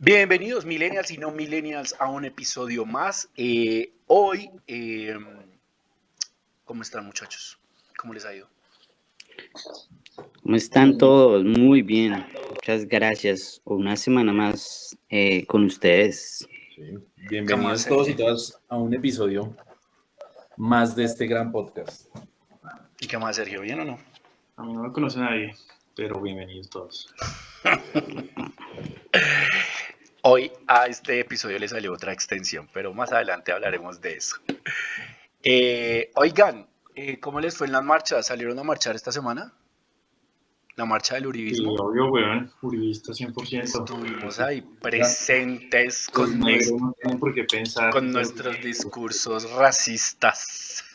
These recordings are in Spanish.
Bienvenidos millennials y no millennials a un episodio más. Hoy, ¿cómo están muchachos? ¿Cómo les ha ido? ¿Cómo están todos? Muy bien, muchas gracias. Una semana más con ustedes. Sí. Bienvenidos todos y todas a un episodio más de este gran podcast. ¿Y qué más, Sergio? ¿Bien o no? A mí no me conoce nadie, pero bienvenidos todos. Hoy a este episodio le salió otra extensión, pero más adelante hablaremos de eso. Oigan, ¿cómo les fue en las marchas? ¿Salieron a marchar esta semana? La marcha del Sí, uribismo. obvio, weón, uribista 100%. Estuvimos ahí presentes Los con, negros no tienen por qué pensar. con nuestros discursos racistas.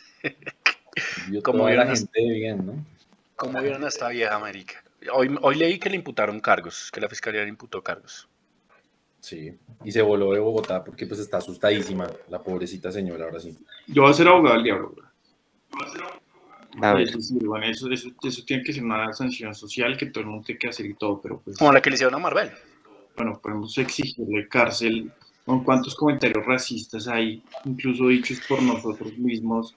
Vio ¿Cómo toda la vieron, gente bien, ¿no? ¿Cómo vieron a esta vieja marica? Hoy leí que le imputaron cargos, que la fiscalía le imputó cargos. Sí, y se voló de Bogotá porque pues está asustadísima la pobrecita señora, ahora sí. Yo voy a ser abogado del diablo, weón. A ver, Sí, bueno, eso tiene que ser una sanción social que todo el mundo tiene que hacer y todo, pero pues, Como la que le hicieron a Marvel. bueno, podemos exigirle cárcel. ¿Con cuántos comentarios racistas hay, incluso dichos por nosotros mismos,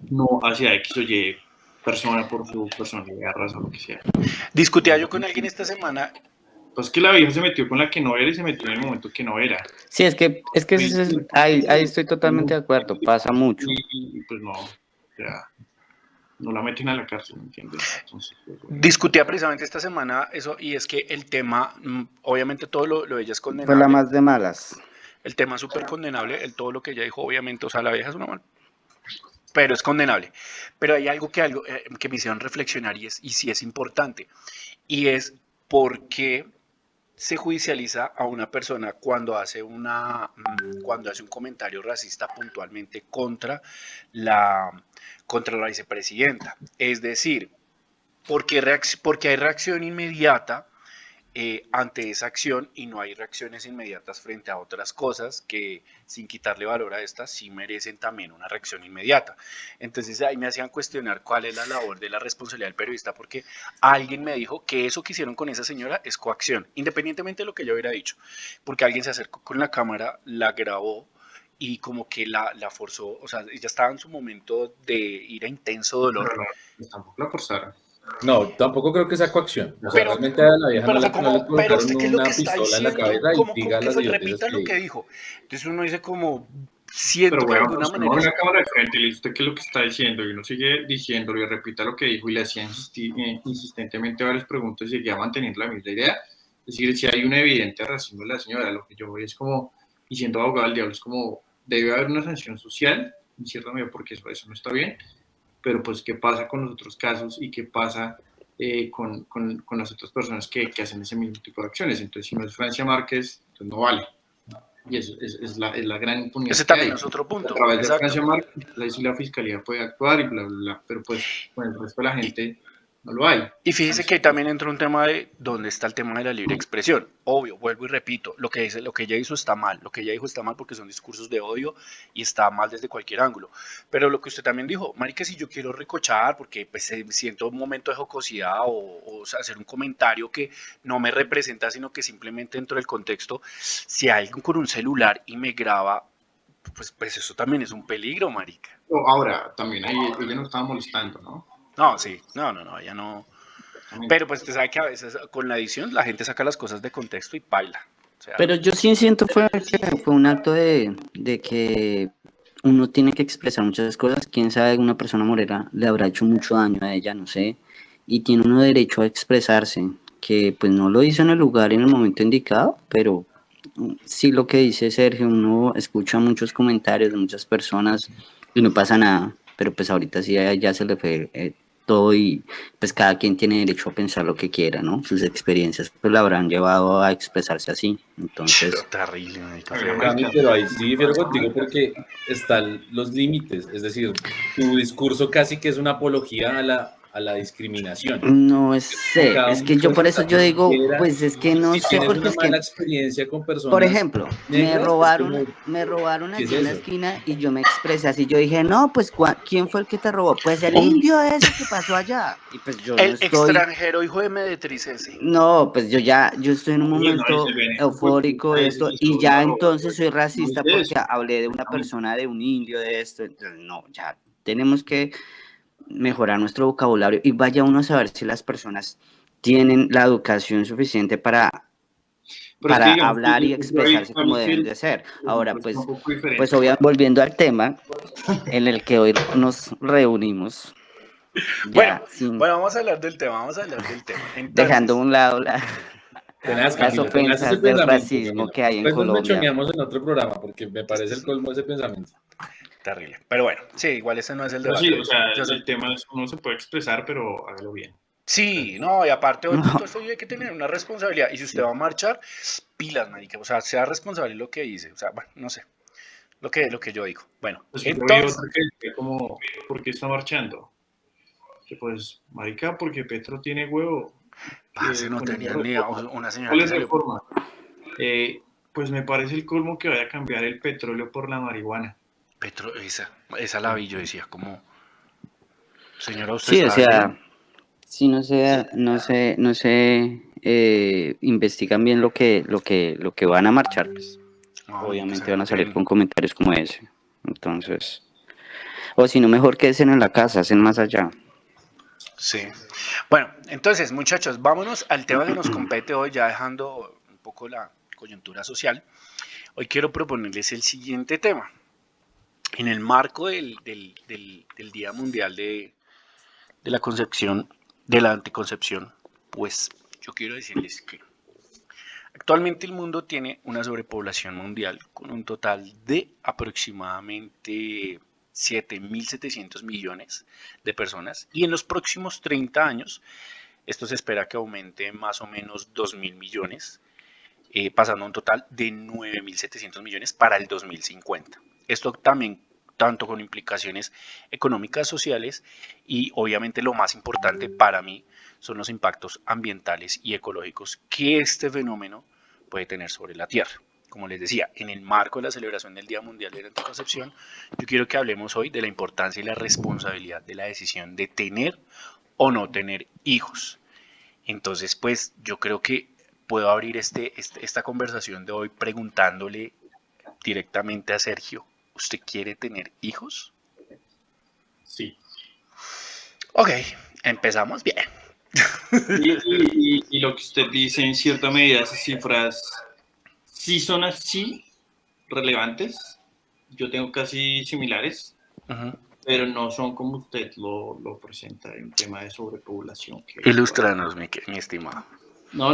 no hacia X o Y persona por su personalidad, raza, lo que sea? Discutía yo con alguien esta semana. Pues que la vieja se metió con la que no era y se metió en el momento que no era. sí, ahí estoy totalmente de acuerdo, pasa mucho. Y pues no, o sea, no la meten a la cárcel, ¿me entiendes? Entonces, pues, bueno. Discutía precisamente esta semana eso, y es que el tema, obviamente todo lo de ella es Fue la condenable. más de malas. El tema es súper condenable, todo lo que ella dijo, obviamente, o sea, la vieja es una mal, pero es condenable. Pero hay algo que me hicieron reflexionar y sí es importante, y es por qué se judicializa a una persona cuando hace un comentario racista puntualmente la, contra la vicepresidenta. Es decir, porque hay reacción inmediata ante esa acción y no hay reacciones inmediatas frente a otras cosas que, sin quitarle valor a estas, sí merecen también una reacción inmediata. Entonces ahí me hacían cuestionar cuál es la labor de la responsabilidad del periodista, porque alguien me dijo que eso que hicieron con esa señora es coacción, independientemente de lo que yo hubiera dicho, porque alguien se acercó con la cámara, la grabó y como que la forzó, o sea, ella estaba en su momento de ira, intenso dolor. Pero no, pues tampoco la forzaron. No, tampoco creo que sea coacción. O sea, Pero, realmente a la vieja pero no fue le como, pero colocaron usted qué es lo que una está pistola en la diciendo, cabeza y como diga que las fue, idioteces repita que lo que diga. dijo. Entonces uno dice como, siento Pero que de bueno, alguna pues manera... una cámara de frente y le dice usted qué es lo que está diciendo y uno sigue diciéndolo y repita lo que dijo y le hacía insistentemente varias preguntas y seguía manteniendo la misma idea. Es decir, si hay un evidente racismo de la señora, lo que yo voy es como, y siendo abogado del diablo, es como, debe haber una sanción social, en cierta medida, porque eso no está bien, pero pues qué pasa con los otros casos y qué pasa con las otras personas que hacen ese mismo tipo de acciones. Entonces, si no es Francia Márquez, pues no vale. Y eso es la gran impunidad Ese que hay. también es otro punto, A través de exacto. Francia Márquez, ahí sí la fiscalía puede actuar y bla, bla, bla, pero pues con el resto de la gente no lo hay. Y fíjese que ahí también entra un tema de dónde está el tema de la libre expresión. Obvio, vuelvo y repito, lo que ella hizo está mal, lo que ella dijo está mal porque son discursos de odio y está mal desde cualquier ángulo. Pero lo que usted también dijo, marica, si yo quiero recochar porque pues siento un momento de jocosidad o sea, hacer un comentario que no me representa, sino que simplemente dentro del contexto, si hay alguien con un celular y me graba, pues eso también es un peligro, marica. Ahora, también ahí ella no estaba molestando, ¿no? No, sí, no, ella no. Pero pues usted sabe que a veces con la edición la gente saca las cosas de contexto y baila. O sea, Pero yo sí siento que fue un acto de que uno tiene que expresar muchas cosas. Quién sabe, una persona morena le habrá hecho mucho daño a ella, no sé. Y tiene uno derecho a expresarse, que pues no lo hizo en el lugar y en el momento indicado, pero sí lo que dice Sergio, uno escucha muchos comentarios de muchas personas y no pasa nada. Pero pues ahorita sí a ella ya se le fue todo y pues cada quien tiene derecho a pensar lo que quiera, ¿no? Sus experiencias pues la habrán llevado a expresarse así, entonces... terrible, marica, Oiga, feo. Cami, pero ahí sí difiero contigo porque están los límites. Es decir, tu discurso casi que es una apología a la a la discriminación. No sé, Cada es uno que yo con por su eso yo digo, trinchera. pues es que no Si sé, tienes porque una es que, mala experiencia con personas por ejemplo, negras, es como, me robaron ¿qué es allí en la eso? esquina y yo me expresé así, yo dije, no, pues ¿quién fue el que te robó? Pues el Un- indio ese que pasó allá. Y pues yo no el estoy, extranjero hijo de Medetriz ese. no, pues yo estoy en un Oye, no, ese momento Beneco fue eufórico puta de ese esto que y solo iba ya a robar, entonces güey. soy ¿Cómo racista dice porque eso? hablé de una Exactamente. persona, de un indio, de esto, entonces no, ya tenemos que mejorar nuestro vocabulario y vaya uno a saber si las personas tienen la educación suficiente Pero es que para digamos que hablar y yo ahí expresarse para como mí que deben de ser. el ejemplo Ahora, está un poco pues diferente, obviamente, porque volviendo al tema en el que hoy nos reunimos, Bueno, ya sin bueno, vamos a hablar del tema, vamos a hablar del tema. dejando a Entonces, un lado Tenaz, las Camilo, tenaz ese ofensas del pensamiento, racismo Camilo. que hay en Después nos Colombia. mechoneamos en otro programa porque me parece el colmo ese pensamiento. terrible. Pero bueno, sí, igual ese no es el pero debate sí, de o hoy. sea, Yo el sé. tema es, uno se puede expresar, pero hágalo bien. Sí, no, y aparte hoy con todo No, esto hay que tener una responsabilidad. Y si usted va a marchar, pilas, marica. O sea, sea responsable de lo que dice. O sea, bueno, no sé. Lo que yo digo. Bueno, Pues yo vi entonces, otra que decía como, ¿por qué está marchando? Que pues, marica, porque Petro tiene huevo. parce, no Con esa tenía ni idea. reforma. Una señora ¿Cuál que es salió. reforma? Pues me parece el colmo que vaya a cambiar el petróleo por la marihuana. Petro, esa la vi, yo decía, como, señora, ¿usted sí, o está bien? sea, si no se investigan bien lo que van a marchar, pues No, no, que se obviamente van a salir meten. con comentarios como ese. Entonces, o si no, mejor quédense en la casa, hacen más allá. Sí. Bueno, entonces, muchachos, vámonos al tema que nos compete hoy, ya dejando un poco la coyuntura social. Hoy quiero proponerles el siguiente tema. En el marco del Día Mundial de la Concepción, de la Anticoncepción, pues yo quiero decirles que actualmente el mundo tiene una sobrepoblación mundial con un total de aproximadamente 7.700 millones de personas y en los próximos 30 años esto se espera que aumente más o menos 2.000 millones, pasando a un total de 9.700 millones para el 2050. Esto también tanto con implicaciones económicas, sociales y obviamente lo más importante para mí son los impactos ambientales y ecológicos que este fenómeno puede tener sobre la Tierra. Como les decía, en el marco de la celebración del Día Mundial de la Anticoncepción, yo quiero que hablemos hoy de la importancia y la responsabilidad de la decisión de tener o no tener hijos. Entonces, pues yo creo que puedo abrir esta conversación de hoy preguntándole directamente a Sergio, ¿usted quiere tener hijos? Sí. Ok, empezamos bien. Y lo que usted dice, en cierta medida, esas cifras sí son así relevantes. Yo tengo casi similares, Uh-huh. pero no son como usted lo presenta en un tema de sobrepoblación. Ilústranos, mi estimado. No.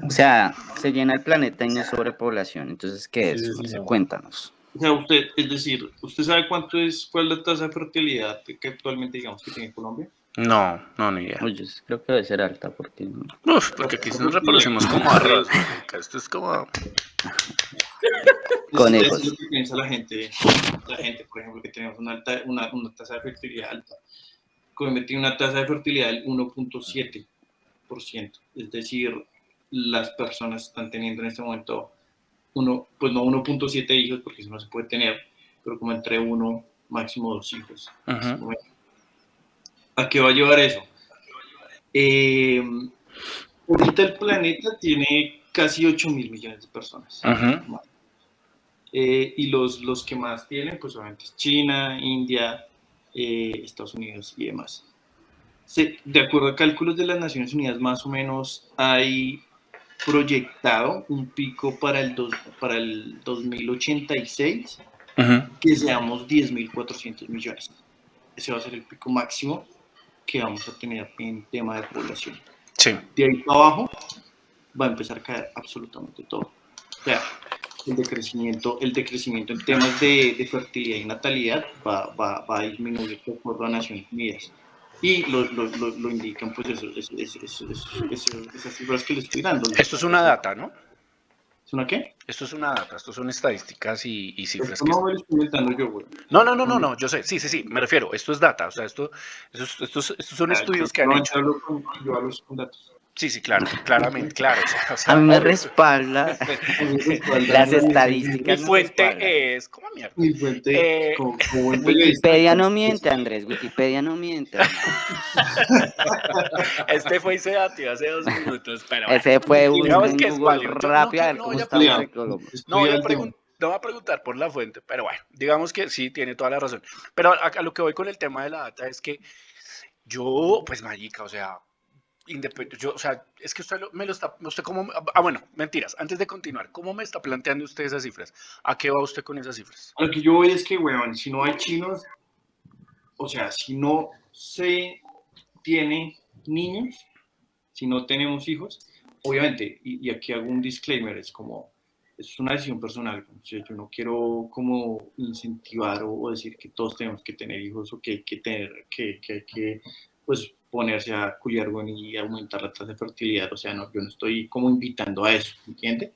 O sea, se llena el planeta y no hay sobrepoblación. Entonces, ¿qué Sí, es? sí, No sí, sé, no. cuéntanos. O sea, usted, es decir, ¿usted sabe cuál es la tasa de fertilidad que actualmente digamos que tiene Colombia? No, no, ni idea. Oye, creo que debe ser alta porque Uf, La porque aquí tasa sí de nos fertilidad reproducimos aquí como arroz, marica. Esto es como... es lo conejos. que piensa la gente, por ejemplo, que tenemos una tasa de fertilidad alta. Colombia tiene una tasa de fertilidad del 1.7%, es decir, las personas están teniendo en este momento pues no 1.7 hijos, porque eso no se puede tener, pero como entre uno, máximo 2 hijos en este Uh-huh. momento. ¿A qué va a llevar eso? Ahorita el planeta tiene casi 8.000 millones de personas. Uh-huh. Y los que más tienen, pues obviamente es China, India, Estados Unidos y demás. De acuerdo a cálculos de las Naciones Unidas, más o menos hay proyectado un pico para el 2086 Uh-huh. que seamos 10.400 millones. Ese va a ser el pico máximo que vamos a tener en tema de población. Sí. De ahí para abajo va a empezar a caer absolutamente todo. O sea, el decrecimiento en temas de fertilidad y natalidad va a disminuir de acuerdo a Naciones Unidas. Y lo indican pues esas cifras que le estoy dando. Esto es una data, ¿no? ¿Es una qué? Esto es una data, esto son estadísticas y cifras Esto que... no me lo estoy inventando yo, güey. No, yo sé, sí, me refiero, esto es data, o sea, estos son estudios que han hecho. Yo hablo con datos. Sí, claro, claramente, claro. O A sea, mí me obvio. respalda las Mi estadísticas. Me fuente respaldan. es, ¿cómo mierda? Mi fuente, Eh, como buen periodista. Wikipedia no miente, Andrés. Wikipedia no miente, hermano. Este fue y se debatió hace 2 minutos, pero bueno, Ese fue digamos en que es Google válido. Yo no, rápido a ver no cómo voy a estamos preguntar, en Colombia. Estudia el tema. no voy a preguntar por la fuente, pero bueno, digamos que sí, tiene toda la razón. Pero a lo que voy con el tema de la data es que yo, pues, marica, o sea, o sea, es que me lo está, usted cómo, bueno, mentiras, antes de continuar, ¿cómo me está planteando usted esas cifras? ¿A qué va usted con esas cifras? A lo que yo voy es que, weón, si no hay chinos, o sea, si no se tiene niños, si no tenemos hijos, obviamente, y aquí hago un disclaimer, es como, es una decisión personal, yo no quiero como incentivar o decir que todos tenemos que tener hijos o que hay que tener, que hay que, pues, ponerse a culiar y aumentar la tasa de fertilidad, o sea, no, yo no estoy como invitando a eso, ¿entiende?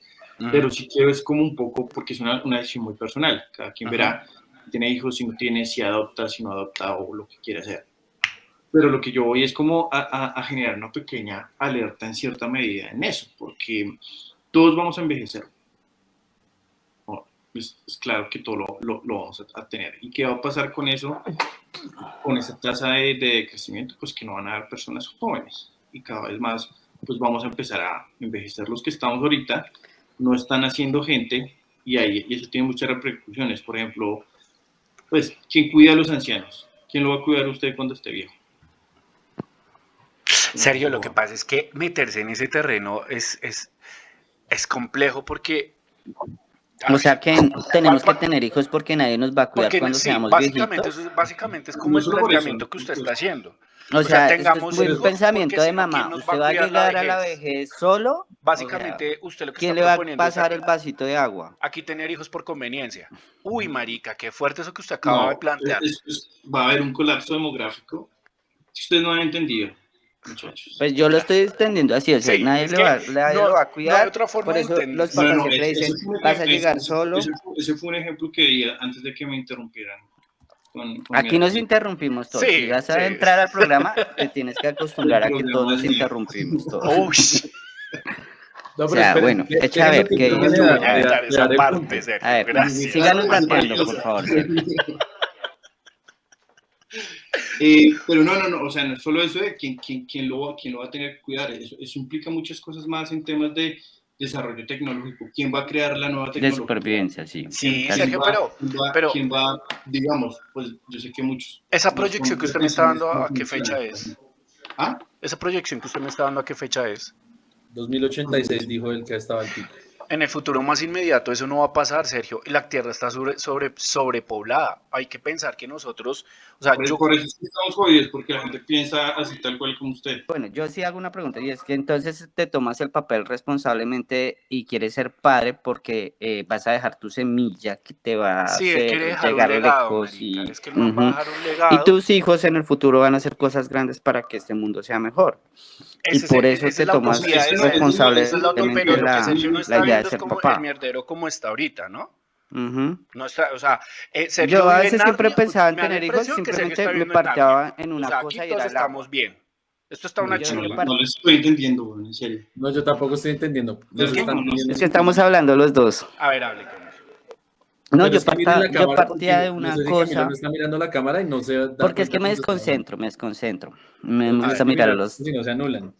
Pero sí quiero es como un poco, porque es una decisión muy personal, cada quien verá si tiene hijos, si no tiene, si adopta, si no adopta o lo que quiera hacer. Pero lo que yo voy es como a generar una pequeña alerta en cierta medida en eso, porque todos vamos a envejecer. ¿No? Es claro que todo lo vamos a tener. ¿Y qué va a pasar con eso? Con esa tasa de crecimiento, pues que no van a haber personas jóvenes. Y cada vez más, pues vamos a empezar a envejecer. Los que estamos ahorita no están haciendo gente y eso tiene muchas repercusiones. Por ejemplo, pues, ¿quién cuida a los ancianos? ¿Quién lo va a cuidar usted cuando esté viejo? Sergio, lo que pasa es que meterse en ese terreno es complejo porque... O sea que tenemos que tener hijos porque nadie nos va a cuidar Porque cuando sí, seamos básicamente, viejitos. básicamente es como No el solo por eso, planteamiento que usted está haciendo. O O sea, sea, esto es tengamos muy un hijos porque pensamiento de si no, ¿quién mamá. nos va ¿Usted a va a cuidar la llegar a la vejez? vejez solo? O sea, Básicamente, usted lo que ¿quién está le va a proponiendo es pasar el vasito de agua? aquí tener hijos por conveniencia. Uy, marica, qué fuerte eso que usted acaba de No, plantear. va a haber un colapso demográfico. Si ustedes no han entendido, muchachos. Pues yo lo estoy extendiendo así, o sea, Sí, nadie es que nadie lo va a no hay cuidar. otra forma Por de eso entender. los No, papás no, siempre ese dicen, fue vas a llegar solo. ese fue un ejemplo que di antes de que me interrumpieran con mi Aquí nos hermanito. interrumpimos todos. Si Sí, vas sí. a entrar al programa, te tienes que El acostumbrar a que todos programa es nos mío. interrumpimos todos. Uy, No, O pero sea, esperen, bueno, echa a déjenlo ver que qué termine dice. estuvo A ver, brutal de esa dar el parte, punto. a Sergio. ver, Gracias. síganos Más dateando, por valiosa. favor, Sergio. Pero no, o sea, no es solo eso de quién lo va a tener que cuidar, eso implica muchas cosas más en temas de desarrollo tecnológico, quién va a crear la nueva De tecnología, supervivencia, sí. Sí, Casi. Sergio, pero quién va, digamos, pues yo sé que muchos esa nos proyección ponemos que a usted me está pensar en dando, cómo ¿a qué funciona. fecha es? ¿Ah? Esa proyección que usted me está dando, ¿a qué fecha es? 2086 dijo el que estaba al pico. En el futuro más inmediato eso no va a pasar, Sergio. La Tierra está sobrepoblada. Hay que pensar que nosotros, o sea, Por eso es que estamos jodidos, porque la gente piensa así tal cual como usted. Bueno, yo sí hago una pregunta y es que entonces te tomas el papel responsablemente y quieres ser padre porque vas a dejar tu semilla que te va a sí, él hacer quiere dejar un llegar legado, lejos marica. y, Es que el man va a dejar un y legado. tus hijos en el futuro van a hacer cosas grandes para que este mundo sea mejor. Y por eso Esa te es la tomas utopía de Sergio. Esa es la utopía, pero responsablemente lo que Sergio no la está idea de viendo es ser como el papá. mierdero como está ahorita, ¿no? Ujú. No está, o sea, Sergio Yo a vive en veces siempre Narnia, pensaba en me da la tener hijos, impresión que Sergio simplemente está me viviendo en Narnia. parteaba en O una sea, aquí cosa y todos era el agua. estamos bien. Esto está una Yo No, me chimba. no les estoy entendiendo, bueno, en serio. No, yo tampoco estoy entendiendo. ¿Es Nos que? están No, pidiendo. Es que estamos hablando los dos. A ver, hable con él. No, Pero es que miren la yo cámara partía de porque no una sé si Camilo no cosa, está mirando la cámara y no se da porque es que cuenta cuando está hablando. me desconcentro. Me A Tienes gusta ver, que mirar a mirar los... si no se anulan.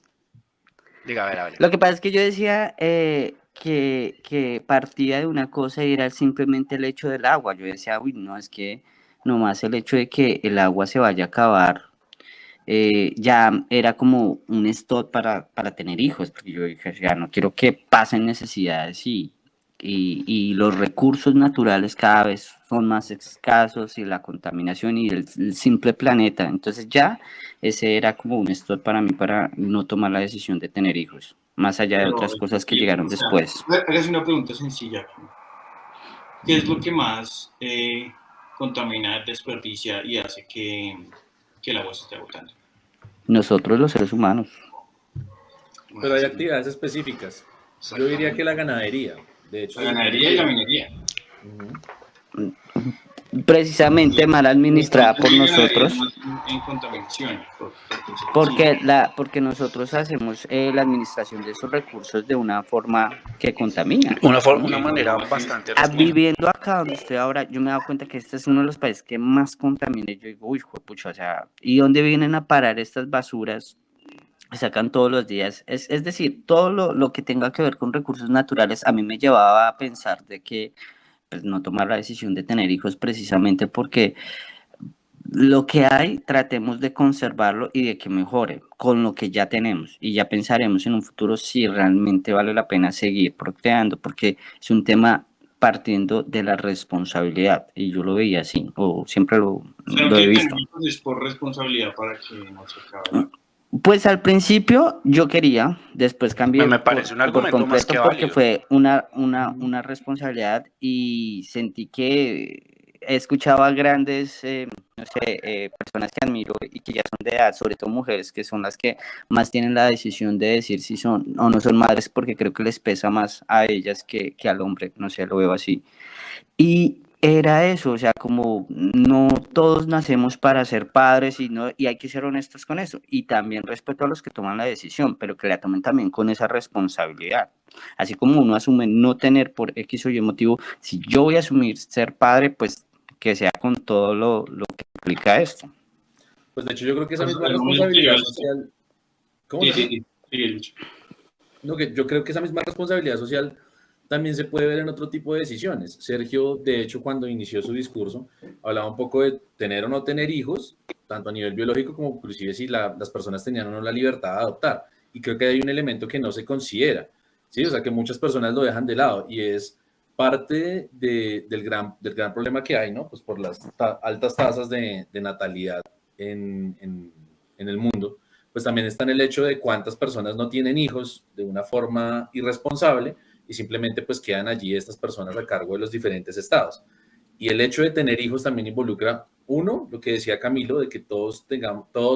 diga, a ver, hable. Lo que pasa es que yo decía que partía de una cosa y era simplemente el hecho del agua. Yo decía, uy, no, es que nomás el hecho de que el agua se vaya a acabar, ya era como un stop para tener hijos, porque yo dije, ya no quiero que pasen necesidades y los recursos naturales cada vez son más escasos y la contaminación y el simple planeta. Entonces ya ese era como un stop para mí para no tomar la decisión de tener hijos, más allá de Pero, otras cosas que llegaron o sea, después. hágase una pregunta sencilla. ¿Qué es lo que más contamina, desperdicia y hace que el agua se esté agotando? Nosotros los seres humanos. Pero hay actividades específicas. Yo diría que la ganadería. De hecho, La ganadería y la minería. Precisamente mal administrada por Entonces, la ganadería nosotros. es más en contaminación. Porque nosotros hacemos la administración de esos recursos de una forma que contamina. Una manera bastante responsable. Viviendo acá donde estoy ahora, yo me he dado cuenta que este es uno de los países que más contamina. Y yo digo, uy, juepucha, o sea, ¿y dónde vienen a parar estas basuras? Sacan todos los días. Es decir, todo lo que tenga que ver con recursos naturales a mí me llevaba a pensar de que pues, no tomar la decisión de tener hijos precisamente porque lo que hay, tratemos de conservarlo y de que mejore con lo que ya tenemos. Y ya pensaremos en un futuro si realmente vale la pena seguir procreando, porque es un tema partiendo de la responsabilidad. Y yo lo veía así, o siempre lo he visto. Es por responsabilidad para que no se acabe. Pues al principio yo quería, después cambié Me parece un argumento por más completo que porque válido. fue una responsabilidad y sentí que escuchaba grandes, no sé, personas que admiro y que ya son de edad, sobre todo mujeres, que son las que más tienen la decisión de decir si son o no son madres, porque creo que les pesa más a ellas que al hombre, no sé, lo veo así. Y era eso, o sea, como no todos nacemos para ser padres y hay que ser honestos con eso. Y también respeto a los que toman la decisión, pero que la tomen también con esa responsabilidad. Así como uno asume no tener por X o Y motivo, si yo voy a asumir ser padre, pues que sea con todo lo que implica esto. Pues de hecho yo creo que esa Pues, misma al momento responsabilidad yo- social... ¿Cómo Sí, se llama? sí, sí, sigue, Lucho. No, que yo creo que esa misma responsabilidad social también se puede ver en otro tipo de decisiones. Sergio, de hecho, cuando inició su discurso, hablaba un poco de tener o no tener hijos, tanto a nivel biológico como inclusive si las personas tenían o no la libertad de adoptar. Y creo que hay un elemento que no se considera, ¿sí? O sea, que muchas personas lo dejan de lado y es parte del gran problema que hay, ¿no? Pues por las altas tasas de natalidad en el mundo, pues también está en el hecho de cuántas personas no tienen hijos de una forma irresponsable y simplemente pues quedan allí estas personas a cargo de los diferentes estados. Y el hecho de tener hijos también involucra, uno, lo que decía Camilo, de que todos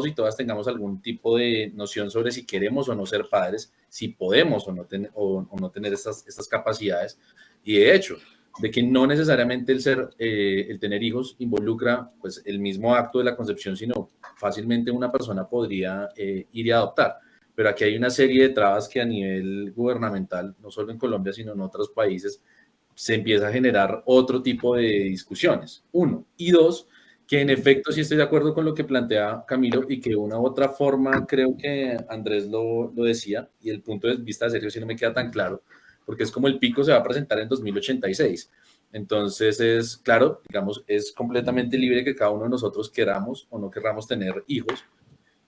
y todas tengamos algún tipo de noción sobre si queremos o no ser padres, si podemos o no tener estas capacidades. Y de hecho, de que no necesariamente el tener hijos involucra pues el mismo acto de la concepción, sino fácilmente una persona podría ir y adoptar. Pero aquí hay una serie de trabas que a nivel gubernamental, no solo en Colombia, sino en otros países, se empieza a generar otro tipo de discusiones. Uno. Y dos, que en efecto sí estoy de acuerdo con lo que plantea Camilo y que de una u otra forma creo que Andrés lo decía y el punto de vista de Sergio sí no me queda tan claro, porque es como el pico se va a presentar en 2086. Entonces es, claro, digamos, es completamente libre que cada uno de nosotros queramos o no queramos tener hijos,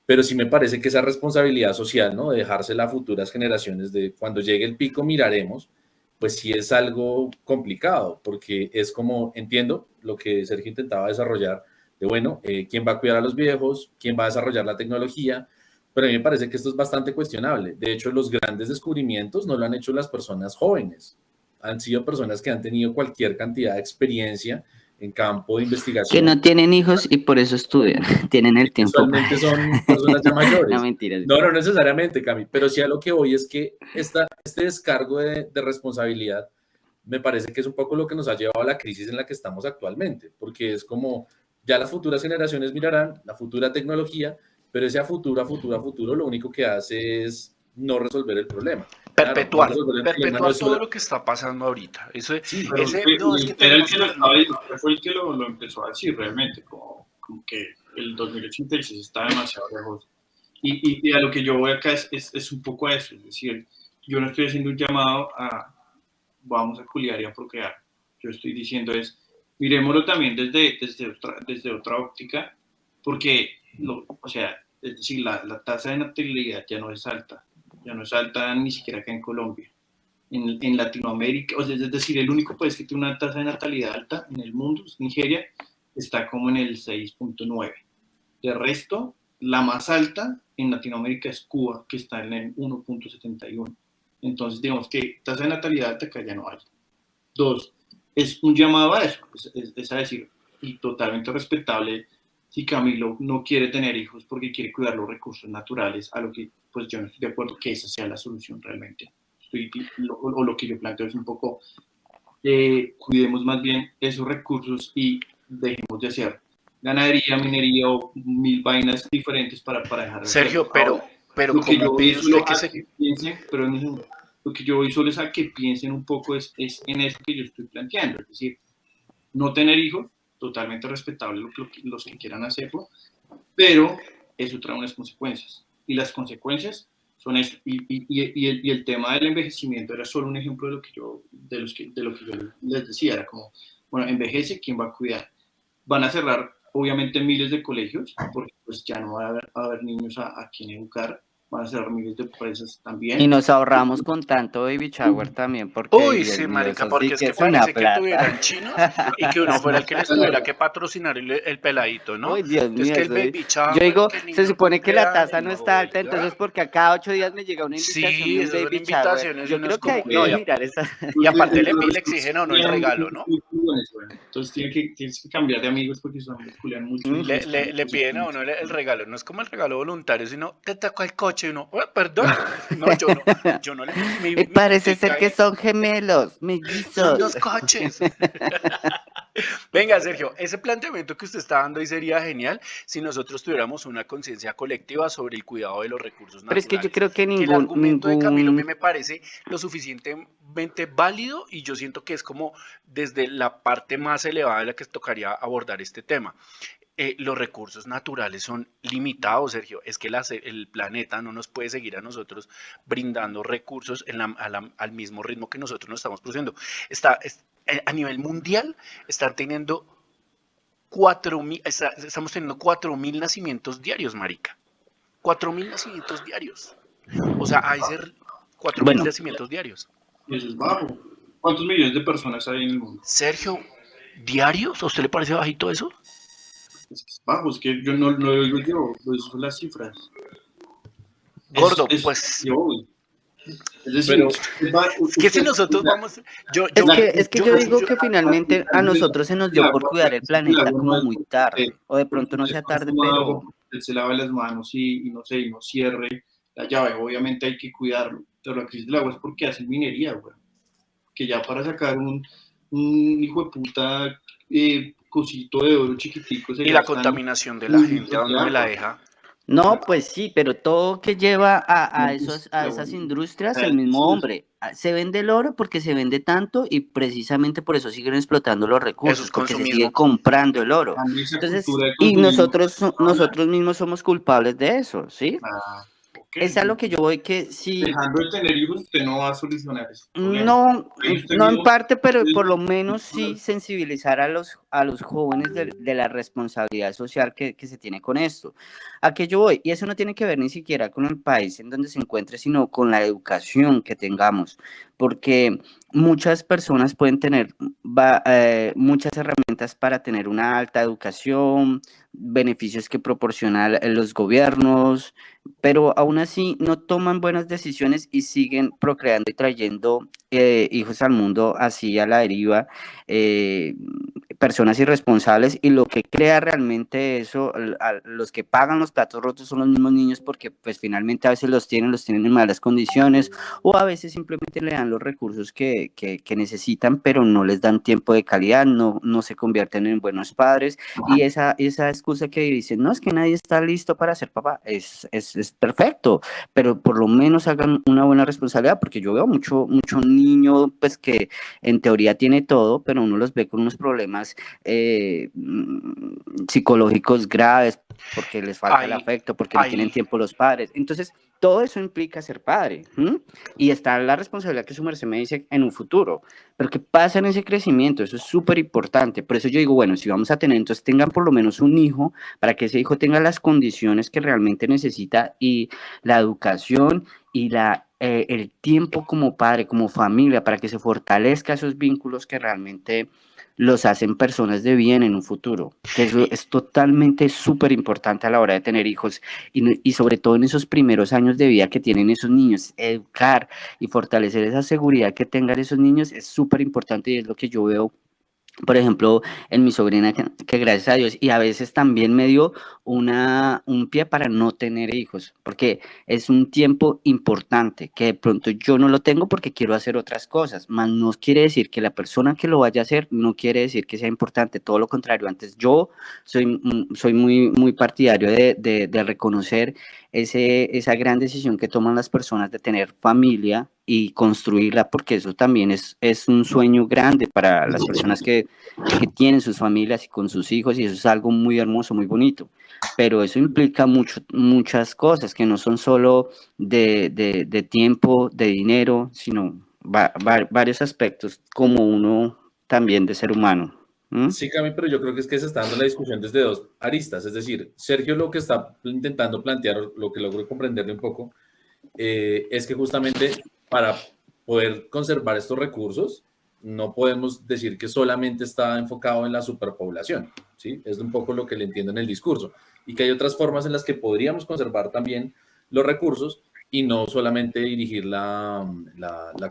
pero sí me parece que esa responsabilidad social, ¿no? De dejársela a futuras generaciones, de cuando llegue el pico miraremos, pues sí es algo complicado, porque es como, entiendo lo que Sergio intentaba desarrollar, de bueno, ¿quién va a cuidar a los viejos? ¿Quién va a desarrollar la tecnología? Pero a mí me parece que esto es bastante cuestionable. De hecho, los grandes descubrimientos no lo han hecho las personas jóvenes, han sido personas que han tenido cualquier cantidad de experiencia en campo de investigación. Que no tienen hijos y por eso estudian, tienen el tiempo. Usualmente son personas ya mayores. No, mentiras. No necesariamente, Cami, pero sí a lo que voy es que este descargo de responsabilidad me parece que es un poco lo que nos ha llevado a la crisis en la que estamos actualmente, porque es como ya las futuras generaciones mirarán la futura tecnología, pero ese a futuro lo único que hace es no resolver el problema. Perpetuar, Claro, no perpetuar es todo lo que está pasando ahorita. Sí, Pero No, es que era el tenemos que lo estaba diciendo, fue el que lo empezó a decir realmente, como que el 2086 está demasiado lejos. Y a lo que yo voy acá es un poco eso, es decir, yo no estoy haciendo un llamado a vamos a culiar y a procrear. Yo estoy diciendo miremoslo también desde otra óptica, porque, o sea, es decir, la tasa de natalidad ya no es alta ni siquiera acá en Colombia. En Latinoamérica, o sea, es decir, el único país que tiene una tasa de natalidad alta en el mundo es Nigeria, está como en el 6.9. De resto, la más alta en Latinoamérica es Cuba, que está en el 1.71. Entonces, digamos que tasa de natalidad alta acá ya no hay. Dos, es un llamado a eso, es a decir, y totalmente respetable si Camilo no quiere tener hijos porque quiere cuidar los recursos naturales, a lo que pues yo no estoy de acuerdo que esa sea la solución realmente. o lo que yo planteo es un poco, cuidemos más bien esos recursos y dejemos de hacer ganadería, minería o mil vainas diferentes para dejar de Sergio, hacerlo. Ahora, pero lo que yo ¿cómo voy pide usted solo que a se... que piensen, pero lo que yo voy solo es a que piensen un poco es en eso que yo estoy planteando, es decir, no tener hijos, totalmente respetable los que quieran hacerlo, pero eso trae unas consecuencias. Y las consecuencias son esto. Y el tema del envejecimiento era solo un ejemplo de lo que yo les decía. Era como, bueno, envejece, ¿quién va a cuidar? Van a cerrar, obviamente, miles de colegios, porque pues ya no va a haber niños a quien educar. Van a cerrar miles de empresas Y también. nos ahorramos con tanto baby shower también, porque, Uy, Dios sí, mío, marica, eso sí porque es que que es una parece que plata. tuvieran chinos y que uno fuera el que les tuviera que patrocinar el peladito, ¿no? Uy, Dios Entonces mío, que el eso baby yo shower, digo, que el se niño supone que la tasa no cumpleaños, está alta, oiga. entonces porque a cada 8 días me llega una invitación Sí, de un esas son baby shower. invitaciones y Yo uno es creo que hay como, que no, mirar esa. y aparte le Entonces, exigen a uno el regalo, ¿no? entonces tienes que cambiar de amigos porque son culian mucho y les Le piden a uno el regalo, no es como el regalo voluntario, sino te tocó el coche y uno, perdón, no, yo no le metí Y mi parece putica ser que ahí, son gemelos, son mellizos. dos coches. Venga, Sergio, ese planteamiento que usted está dando ahí sería genial si nosotros tuviéramos una conciencia colectiva sobre el cuidado de los recursos Pero es que yo naturales. creo que Que el ningún, argumento de Camilo a mí ningún, me parece lo suficientemente válido y yo siento que es como desde la parte más elevada de la que tocaría abordar este tema. Los recursos naturales son limitados, Sergio. Es que el planeta no nos puede seguir a nosotros brindando recursos al mismo ritmo que nosotros nos estamos produciendo. A nivel mundial están teniendo 4.000, estamos teniendo 4.000 nacimientos diarios, marica. 4.000 nacimientos diarios. O sea, hay ser 4.000 bueno, nacimientos diarios. Y eso es bajo. ¿Cuántos millones de personas hay en el mundo? Sergio, ¿diarios? ¿A usted le parece bajito eso? Es bajo, es que yo no lo digo yo, lo son las cifras. Gordo, Es pues yo, es decir, Pero, es que si nosotros vamos, es que yo digo yo- que finalmente a nosotros se nos dio por cuidar el el planeta agua no como es muy tarde, o de porque pronto no usted sea tarde, consuma agua, pero porque usted se lave las manos y no sé, y no cierre la llave, obviamente hay que cuidarlo, pero la crisis del agua es porque hacen minería, güey, que ya para sacar un hijo de puta cosito de oro chiquitico se y la gastan contaminación de la mil gente, ¿a litros de dónde me la agua. deja? no, pues sí, pero todo que lleva a, No, esos, pues, a la esas buena- industrias, el es mismo decir, hombre. Se vende el oro porque se vende tanto y precisamente por eso siguen explotando los Eso recursos, es porque se sigue consumismo. comprando el oro. cambia esa Entonces, cultura de y consumismo. nosotros mismos somos culpables de eso, ¿sí? Ah, ok, Es a lo que yo voy que si dejando de tener hijos, usted no va a solucionar ese problema. no, Ahí usted no en mismo, parte, pero por lo usted menos sí sensibilizar a los jóvenes de la responsabilidad social que se tiene con esto. ¿A qué yo voy? Y eso no tiene que ver ni siquiera con el país en donde se encuentre, sino con la educación que tengamos, porque muchas personas pueden tener muchas herramientas para tener una alta educación, beneficios que proporcionan los gobiernos, pero aún así no toman buenas decisiones y siguen procreando y trayendo hijos al mundo así a la deriva, eh, personas irresponsables, y lo que crea realmente eso, los que pagan los platos rotos son los mismos niños porque pues finalmente a veces los tienen en malas condiciones o a veces simplemente le dan los recursos que necesitan, pero no les dan tiempo de calidad, no se convierten en buenos padres, y esa excusa que dicen, no, es que nadie está listo para ser papá, es perfecto, pero por lo menos hagan una buena responsabilidad, porque yo veo mucho niño, pues que en teoría tiene todo, pero uno los ve con unos problemas psicológicos graves, porque les falta el Hay, afecto, porque no tienen hay, tiempo los padres. Entonces, todo eso implica ser padre, ¿m? Y está la responsabilidad que su merced me dice en un futuro. Pero ¿qué pasa en ese crecimiento? Eso es súper importante. Por eso yo digo, bueno, si vamos a tener, entonces tengan por lo menos un hijo, para que ese hijo tenga las condiciones que realmente necesita y la educación y el tiempo como padre, como familia, para que se fortalezca esos vínculos que realmente los hacen personas de bien en un futuro, que eso y, es totalmente súper importante a la hora de tener hijos y sobre todo en esos primeros años de vida que tienen esos niños, educar y fortalecer esa seguridad que tengan esos niños es súper importante y es lo que yo veo Por ejemplo, en mi sobrina, que gracias a Dios, y a veces también me dio un pie para no tener hijos, porque es un tiempo importante, que de pronto yo no lo tengo porque quiero hacer otras cosas, mas no quiere decir que la persona que lo vaya a hacer, no quiere decir que sea importante, todo lo contrario. Antes yo soy muy partidario de reconocer esa gran decisión que toman las personas de tener familia y construirla, porque eso también es un sueño grande para las personas que tienen sus familias y con sus hijos, y eso es algo muy hermoso, muy bonito. Pero eso implica muchas cosas que no son solo de tiempo, de dinero, sino varios aspectos como uno también de ser humano. ¿Mm? Sí, Cami, pero yo creo que es que se está dando la discusión desde dos aristas. Es decir, Sergio lo que está intentando plantear, lo que logro comprenderle un poco, es que justamente para poder conservar estos recursos, no podemos decir que solamente está enfocado en la superpoblación, ¿sí? Es un poco lo que le entiendo en el discurso. Y que hay otras formas en las que podríamos conservar también los recursos y no solamente dirigir la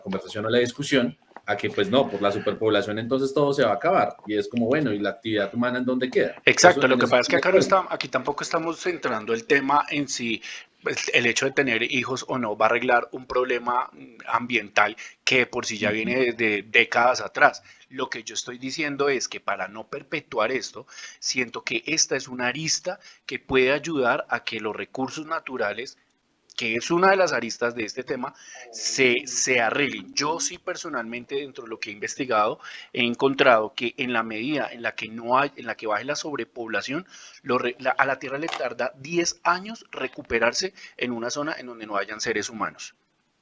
conversación o la discusión a que, pues no, por la superpoblación entonces todo se va a acabar. Y es como, bueno, ¿y la actividad humana en dónde queda? Exacto, lo En que eso pasa es que estoy de acá no acuerdo. está, aquí tampoco estamos centrando el tema en si pues, el hecho de tener hijos o no va a arreglar un problema ambiental que por sí ya viene desde décadas atrás. Lo que yo estoy diciendo es que para no perpetuar esto, siento que esta es una arista que puede ayudar a que los recursos naturales, que es una de las aristas de este tema, se arreglen. Yo sí personalmente, dentro de lo que he investigado, he encontrado que en la medida en la que no hay, en la que baje la sobrepoblación, a la Tierra le tarda 10 años recuperarse en una zona en donde no hayan seres humanos.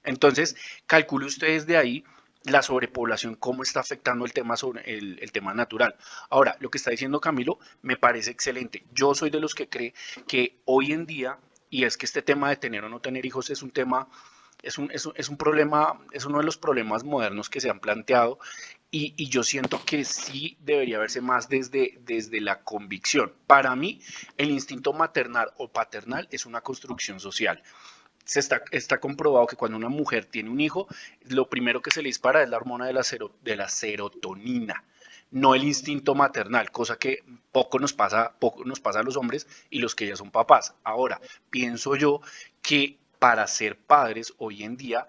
Entonces, calcule ustedes de ahí la sobrepoblación, cómo está afectando el tema sobre el tema natural. Ahora, lo que está diciendo Camilo me parece excelente. Yo soy de los que cree que hoy en día, y es que este tema de tener o no tener hijos es un tema, es un problema, es uno de los problemas modernos que se han planteado, y yo siento que sí debería verse más desde la convicción. Para mí, el instinto maternal o paternal es una construcción social. Está comprobado que cuando una mujer tiene un hijo, lo primero que se le dispara es la hormona de la serotonina, no el instinto maternal, cosa que poco nos pasa a los hombres y los que ya son papás. Ahora, pienso yo que para ser padres hoy en día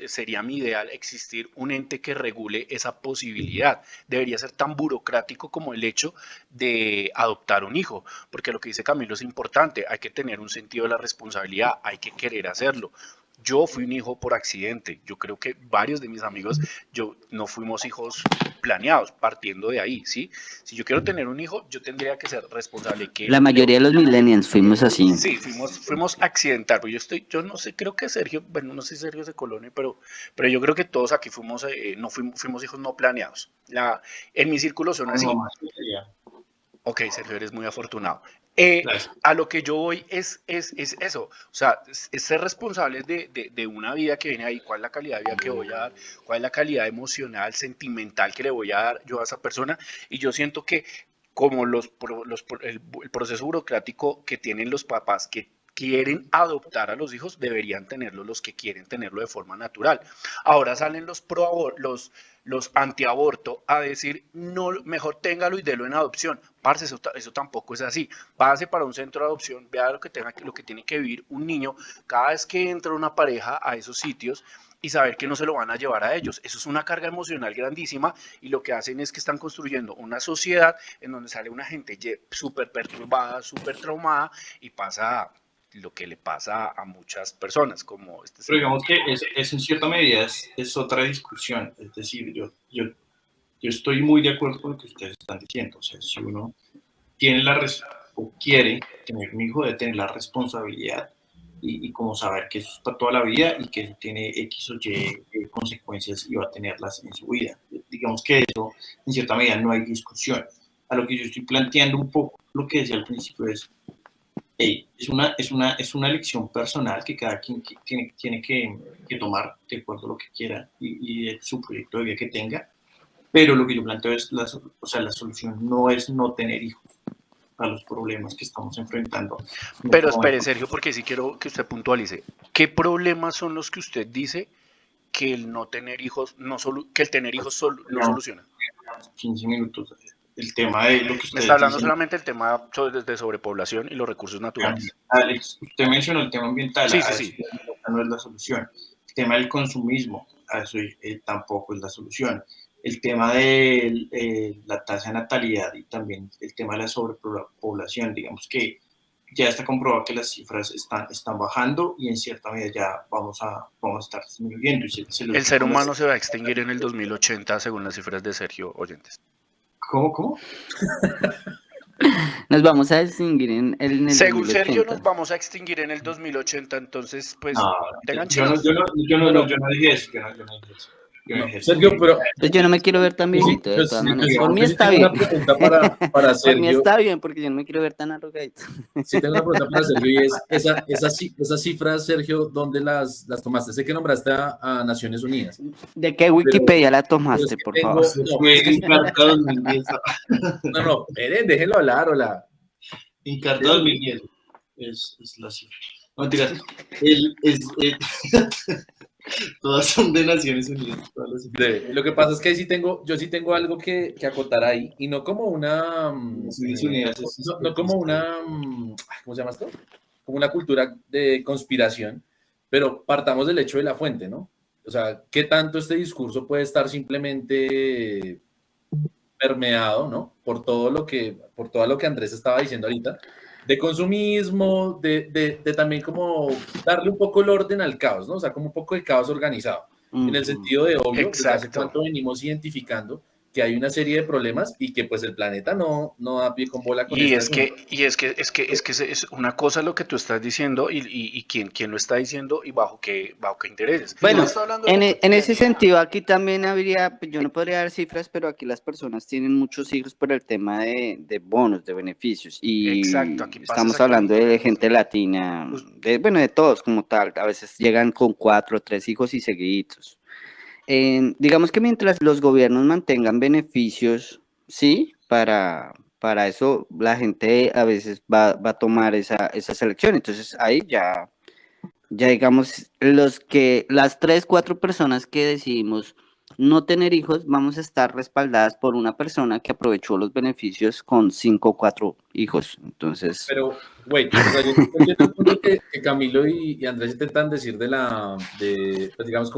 sería mi ideal existir un ente que regule esa posibilidad. Debería ser tan burocrático como el hecho de adoptar un hijo, porque lo que dice Camilo es importante, hay que tener un sentido de la responsabilidad, hay que querer hacerlo. Yo fui un hijo por accidente, yo creo que varios de mis amigos, yo no fuimos hijos planeados, partiendo de ahí, ¿sí? Si yo quiero tener un hijo, yo tendría que ser responsable, La mayoría de los millennials fuimos así. sí, fuimos accidental, pues yo no sé, creo que Sergio, bueno, no sé si Sergio es de Colonia, pero yo creo que todos aquí no fuimos hijos no planeados. En mi círculo son A mi así. mamá sí sería. Ok, Sergio, eres muy afortunado. Gracias. A lo que yo voy es eso, o sea, es ser responsables de una vida que viene ahí, cuál es la calidad de vida que voy a dar, cuál es la calidad emocional, sentimental que le voy a dar yo a esa persona, y yo siento que como el proceso burocrático que tienen los papás que quieren adoptar a los hijos, deberían tenerlo los que quieren tenerlo de forma natural. Ahora salen los antiaborto a decir, no, mejor téngalo y délo en adopción. Parce, eso tampoco es así. Váyase para un centro de adopción, vea lo que tiene que vivir un niño cada vez que entra una pareja a esos sitios y saber que no se lo van a llevar a ellos. Eso es una carga emocional grandísima, y lo que hacen es que están construyendo una sociedad en donde sale una gente súper perturbada, súper traumada, y pasa lo que le pasa a muchas personas, como este Pero señor. digamos que es en cierta medida es otra discusión. Es decir, yo estoy muy de acuerdo con lo que ustedes están diciendo. O sea, si uno tiene o quiere tener un hijo, debe tener la responsabilidad y como saber que eso es para toda la vida y que eso tiene X o Y consecuencias y va a tenerlas en su vida. Digamos que eso, en cierta medida, no hay discusión. A lo que yo estoy planteando un poco, lo que decía al principio es, hey, es una elección personal que cada quien tiene que tomar de acuerdo a lo que quiera y de su proyecto de vida que tenga, pero lo que yo planteo es, o sea, la solución no es no tener hijos a los problemas que estamos enfrentando en este Pero espere, momento. Sergio, porque sí quiero que usted puntualice. ¿Qué problemas son los que usted dice que el no tener hijos, que el tener hijos no soluciona. 15 minutos. El tema de lo que Me ustedes está hablando dicen. solamente del tema de sobrepoblación y los recursos naturales. Alex, usted mencionó el tema ambiental, Sí, a sí, eso sí. no es la solución. El tema del consumismo, a eso tampoco es la solución. El tema de la tasa de natalidad y también el tema de la sobrepoblación, digamos que ya está comprobado que las cifras están bajando y en cierta medida ya vamos a estar disminuyendo. El ser humano se va a extinguir en el 2080 según las cifras de Sergio Oyentes. ¿Cómo? Nos vamos a extinguir en el Según 2080. Sergio, nos vamos a extinguir en el 2080, entonces, pues, No, tengan yo no dije eso. No, Sergio, pero Pues yo no me quiero ver tan viejito, de todas maneras. Por mí está tengo bien. una pregunta para Por mí Sergio. está bien, porque yo no me quiero ver tan arrugadito. Sí, tengo una pregunta para Sergio y es, esas cifras, Sergio, ¿dónde las tomaste? Sé que nombraste a Naciones Unidas. ¿De qué Wikipedia la Pero tomaste, es que por tengo- favor? no, Fue es que- Encarta 2010. no, déjelo hablar, hola. Encarta 2010 es la cifra. No, mentiras. Todas son de Naciones Unidas. Todas las cifras. Lo que pasa es que yo sí tengo algo que acotar ahí, y no como una, Naciones Unidas no como una, ¿cómo se llama esto? Como una cultura de conspiración, pero partamos del hecho de la fuente, ¿no? O sea, ¿qué tanto este discurso puede estar simplemente permeado, ¿no? Por todo lo que Andrés estaba diciendo ahorita, de consumismo, de también como darle un poco el orden al caos, ¿no? O sea, como un poco de caos organizado, en el sentido de obvio, desde hace Exacto. cuánto venimos identificando que hay una serie de problemas y que pues el planeta no da pie con bola con Y este es que es una cosa lo que tú estás diciendo y quién lo está diciendo y bajo qué intereses. Bueno, No está hablando de en, la en ese cotidianidad. sentido, aquí también habría, pues yo no podría dar cifras, pero aquí las personas tienen muchos hijos por el tema de bonos, de beneficios. Y Exacto, aquí pasa estamos hablando exactamente de lo gente mismo. latina, de todos como tal. A veces llegan con 4 o 3 hijos y seguiditos. Digamos que mientras los gobiernos mantengan beneficios, sí, para eso la gente a veces va a tomar esa selección. Entonces ahí ya digamos, las 3, 4 personas que decidimos no tener hijos, vamos a estar respaldadas por una persona que aprovechó los beneficios con 5 o 4 hijos. Entonces, Pero, wait, o sea, yo entiendo el punto que Camilo y Andrés intentan decir pues, digamos,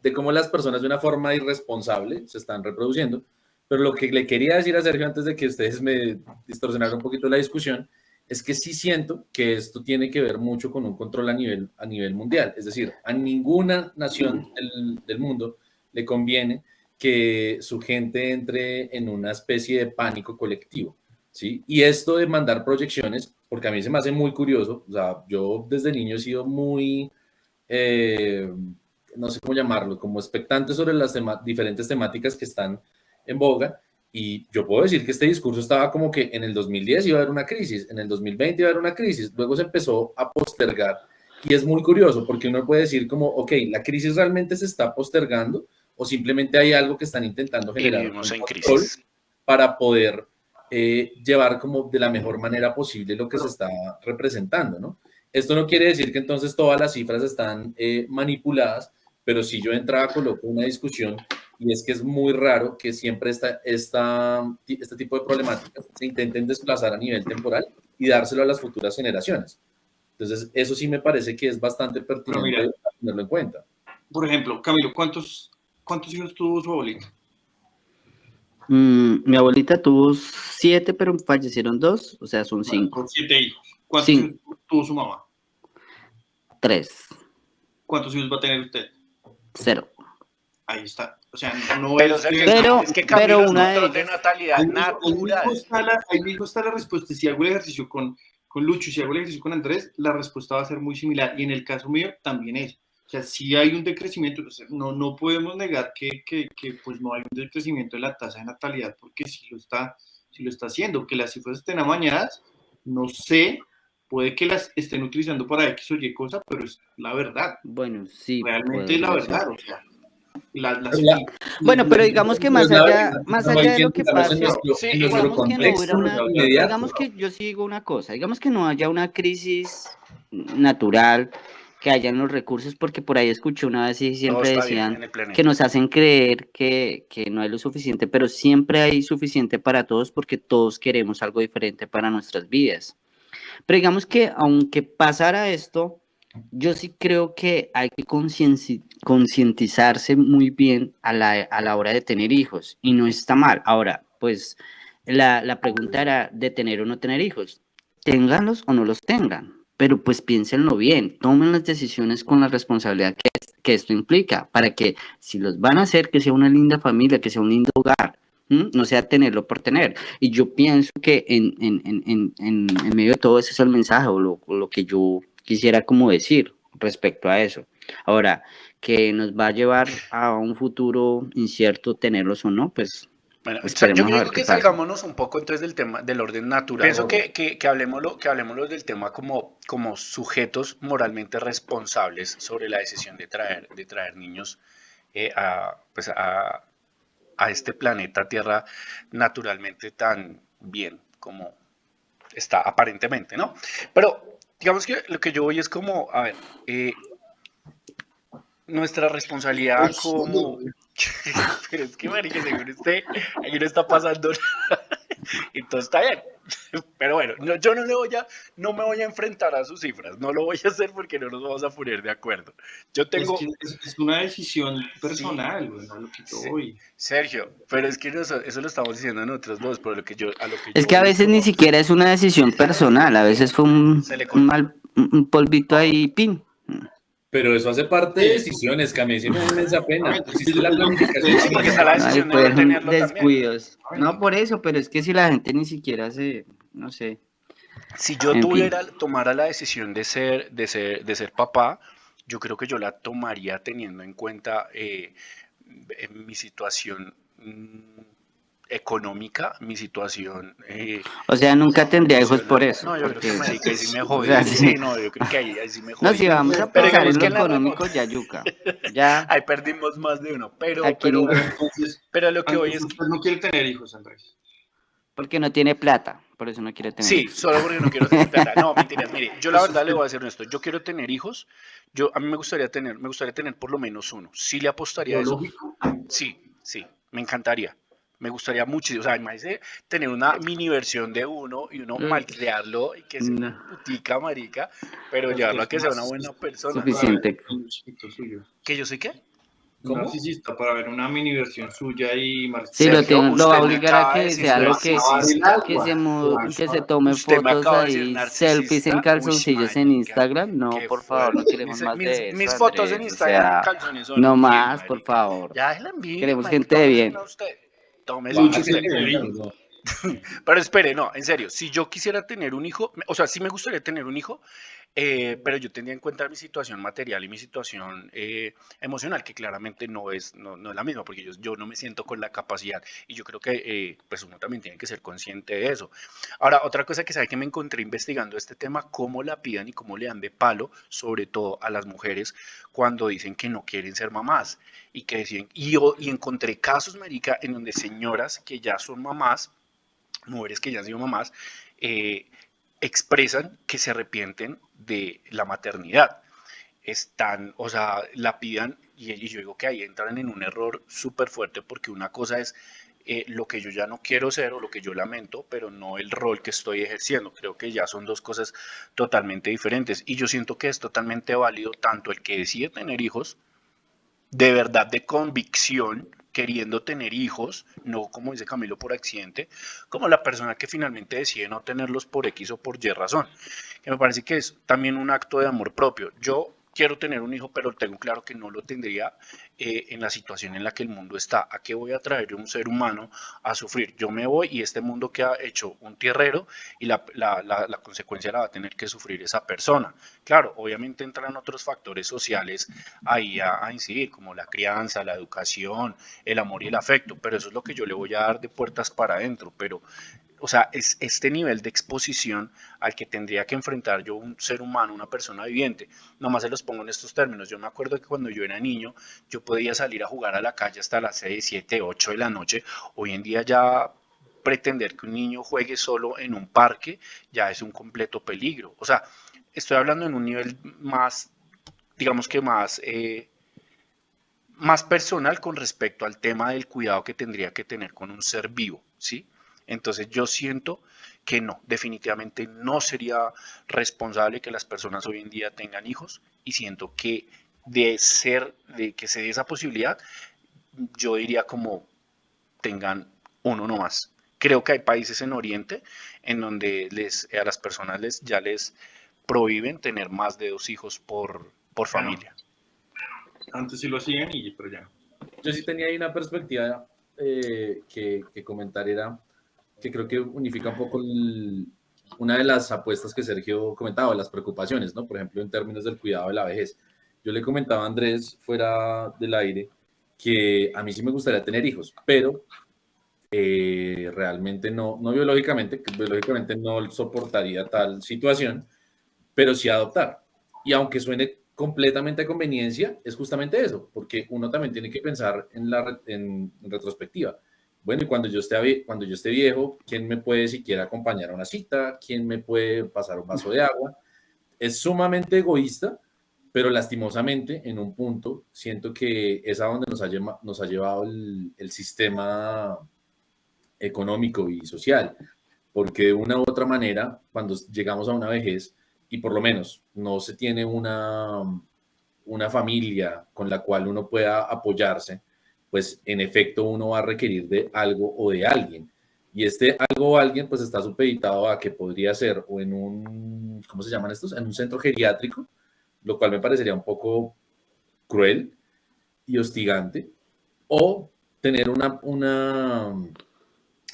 de cómo las personas de una forma irresponsable se están reproduciendo, pero lo que le quería decir a Sergio antes de que ustedes me distorsionaran un poquito la discusión, es que sí siento que esto tiene que ver mucho con un control a nivel mundial, es decir, a ninguna nación del mundo le conviene que su gente entre en una especie de pánico colectivo. ¿Sí? Y esto de mandar proyecciones, porque a mí se me hace muy curioso, o sea, yo desde niño he sido muy, no sé cómo llamarlo, como expectante sobre las diferentes temáticas que están en boga, y yo puedo decir que este discurso estaba como que en el 2010 iba a haber una crisis, en el 2020 iba a haber una crisis, luego se empezó a postergar, y es muy curioso, porque uno puede decir como, ok, ¿la crisis realmente se está postergando, o simplemente hay algo que están intentando Y generar vivimos un en control crisis. para poder llevar como de la mejor manera posible lo que se está representando, ¿no? Esto no quiere decir que entonces todas las cifras están manipuladas, pero si yo entraba coloco una discusión y es que es muy raro que siempre este tipo de problemáticas se intenten desplazar a nivel temporal y dárselo a las futuras generaciones. Entonces, eso sí me parece que es bastante pertinente mira, tenerlo en cuenta. Por ejemplo, Camilo, ¿cuántos hijos tuvo su abuelita? mi abuelita tuvo 7, pero fallecieron 2, o sea, son 5. Con 7 hijos. ¿Cuántos hijos tuvo su mamá? 3, ¿Cuántos hijos va a tener usted? 0. Ahí está. O sea, no Pero, es Sergio, Pero- es que Camilo pero es una de control de ellas- natalidad natural. ahí mismo está la respuesta. Si hago el ejercicio con Lucho y si hago el ejercicio con Andrés, la respuesta va a ser muy similar. Y en el caso mío también es. O sea, si hay un decrecimiento, no podemos negar que pues no hay un decrecimiento de la tasa de natalidad, porque sí lo está haciendo. Que las cifras estén amañadas, no sé, puede que las estén utilizando para X o Y cosa, pero es la verdad. Bueno, sí. Realmente es la podría ser. verdad. O sea, Bueno, pero digamos que más allá de lo que pase, Sí, en nuestro digamos que no contexto hubiera inmediato. digamos que yo sí digo una cosa, digamos que no haya una crisis natural que hayan los recursos, porque por ahí escuché una vez y Todo siempre está bien decían en el que planeta. nos hacen creer que no hay lo suficiente, pero siempre hay suficiente para todos porque todos queremos algo diferente para nuestras vidas. Pero digamos que aunque pasara esto, yo sí creo que hay que concientizarse muy bien a la hora de tener hijos y no está mal. Ahora, pues la pregunta era de tener o no tener hijos. Ténganlos o no los tengan, pero pues piénsenlo bien, tomen las decisiones con la responsabilidad que esto implica, para que si los van a hacer, que sea una linda familia, que sea un lindo hogar. No sea tenerlo por tener. Y yo pienso que en medio de todo ese es el mensaje o lo que yo quisiera como decir respecto a eso. Ahora, que nos va a llevar a un futuro incierto tenerlos o no, pues Bueno, yo esperemos a ver digo qué que pasa. salgámonos un poco entonces del tema del orden natural. Por Pienso favor. que hablemoslo del tema como sujetos moralmente responsables sobre la decisión de traer niños pues a este planeta Tierra naturalmente tan bien como está aparentemente, ¿no? Pero digamos que lo que yo voy es como, a ver, nuestra responsabilidad como... Pero es que, marica, según usted, aquí no está pasando nada. Entonces está bien. Pero bueno, yo no me voy a enfrentar a sus cifras. No lo voy a hacer porque no nos vamos a poner de acuerdo. Yo Es que tengo, es una decisión sí, personal, bueno, a lo que yo sí, voy. Sergio, pero es que eso lo estamos diciendo nosotros dos, pero a lo que yo Es que a voy es veces ni como, siquiera es una decisión personal, a veces fue se le un coló. mal un polvito ahí, pin. Pero eso hace parte de Sí, decisiones, que a mí sí me da inmensa pena. exactamente, Existe la es lo que planificación Sí, sucede. porque está la familiar. No, ahí decisión de no fueron tenerlo también. descuidos. No por eso, pero es que si la gente ni siquiera se, no sé, Si yo en fin. tomara la decisión de ser papá, yo creo que yo la tomaría teniendo en cuenta en mi situación económica, mi situación O sea, nunca tendría hijos por emocional. eso, No, yo creo que porque, marica, ahí sí me o sea, jodí. sí. Sí, no, yo creo que ahí sí me No, jodí. si vamos a Pero pensar digamos en lo que en la remota, económico, ya yuca. Ya, ahí perdimos más de uno. aquí ni, Pero lo que hoy Andrés, es que usted no quiere tener hijos, Andrés. porque no tiene plata, por eso no quiere tener sí, hijos. solo porque no quiero tener plata. No, mentiras. Mire, yo la Pues verdad le usted, voy a decir esto. Yo quiero tener hijos. A mí me gustaría tener por lo menos uno. Sí le apostaría a eso. biológico, Sí, sí, me encantaría. Me gustaría muchísimo. O sea, imagínese tener una mini versión de uno y uno Uy, malcriarlo y que sea una no, putica marica, pero usted llevarlo a es que un sea una buena narcisista persona. para ver suficiente. un chiquito suyo. ¿Que yo soy qué? Un ¿Cómo? narcisista para ver una mini versión suya y Sí, lo Sergio, tiene, lo va a usted me obligar a acaba de que decir sea lo narcisista. que se tome Usted me fotos acaba de decir ahí, selfies en narcisista. Uy, calzoncillos en marica. Instagram. No, Qué por favor, no fuerte. queremos más de eso, Mis fotos en Andrés. O Instagram en sea, calzones son no un 10, más, por marica. favor. Ya es la envidia, Queremos marica. gente de Tómese bien. una usted. Tómese una Mucha mucha usted. gente gente de de bien, bien. ¿no? Pero espere, no, en serio. Si yo quisiera tener un hijo, o sea, sí me gustaría tener un hijo, pero yo tendría en cuenta mi situación material y mi situación emocional, que claramente no es la misma, porque yo no me siento con la capacidad y yo creo que pues uno también tiene que ser consciente de eso. Ahora, otra cosa que sabe que me encontré investigando este tema, cómo la pidan y cómo le dan de palo, sobre todo a las mujeres, cuando dicen que no quieren ser mamás y que deciden, y encontré casos, marica, en donde señoras que ya son mamás, mujeres que ya han sido mamás, eh, expresan que se arrepienten de la maternidad. Están, o sea, la pidan y yo digo que ahí entran en un error súper fuerte porque una cosa es lo que yo ya no quiero ser o lo que yo lamento, pero no el rol que estoy ejerciendo. Creo que ya son dos cosas totalmente diferentes y yo siento que es totalmente válido tanto el que decide tener hijos de verdad de convicción, queriendo tener hijos, no como dice Camilo por accidente, como la persona que finalmente decide no tenerlos por X o por Y razón, que me parece que es también un acto de amor propio. Yo quiero tener un hijo, pero tengo claro que no lo tendría en la situación en la que el mundo está. ¿A qué voy a traer un ser humano a sufrir? Yo me voy y este mundo queda hecho un tierrero y la consecuencia la va a tener que sufrir esa persona. Claro, obviamente entran otros factores sociales ahí a incidir, como la crianza, la educación, el amor y el afecto, pero eso es lo que yo le voy a dar de puertas para adentro, pero o sea, es este nivel de exposición al que tendría que enfrentar yo un ser humano, una persona viviente. Nomás se los pongo en estos términos. Yo me acuerdo que cuando yo era niño, yo podía salir a jugar a la calle hasta las 6, 7, 8 de la noche. Hoy en día ya pretender que un niño juegue solo en un parque ya es un completo peligro. O sea, estoy hablando en un nivel más digamos que más personal con respecto al tema del cuidado que tendría que tener con un ser vivo, ¿sí? Entonces yo siento que no, definitivamente no sería responsable que las personas hoy en día tengan hijos y siento que de que se dé esa posibilidad, yo diría como tengan uno nomás. Creo que hay países en Oriente en donde a las personas ya les prohíben tener más de 2 hijos por Bueno, familia. antes sí lo hacían, pero ya no. Yo sí tenía ahí una perspectiva que comentar, era que creo que unifica un poco una de las apuestas que Sergio comentaba, las preocupaciones, ¿no? Por ejemplo, en términos del cuidado de la vejez. Yo le comentaba a Andrés fuera del aire que a mí sí me gustaría tener hijos, pero realmente no biológicamente, que biológicamente no soportaría tal situación, pero sí adoptar. Y aunque suene completamente a conveniencia, es justamente eso, porque uno también tiene que pensar en retrospectiva. Bueno, y cuando yo esté viejo, ¿quién me puede siquiera acompañar a una cita? ¿Quién me puede pasar un vaso de agua? Es sumamente egoísta, pero lastimosamente en un punto siento que es a donde nos ha llevado el sistema económico y social, porque de una u otra manera, cuando llegamos a una vejez y por lo menos no se tiene una familia con la cual uno pueda apoyarse, pues en efecto uno va a requerir de algo o de alguien. Y este algo o alguien pues está supeditado a que podría ser o en un, ¿cómo se llaman estos? En un centro geriátrico, lo cual me parecería un poco cruel y hostigante, o tener una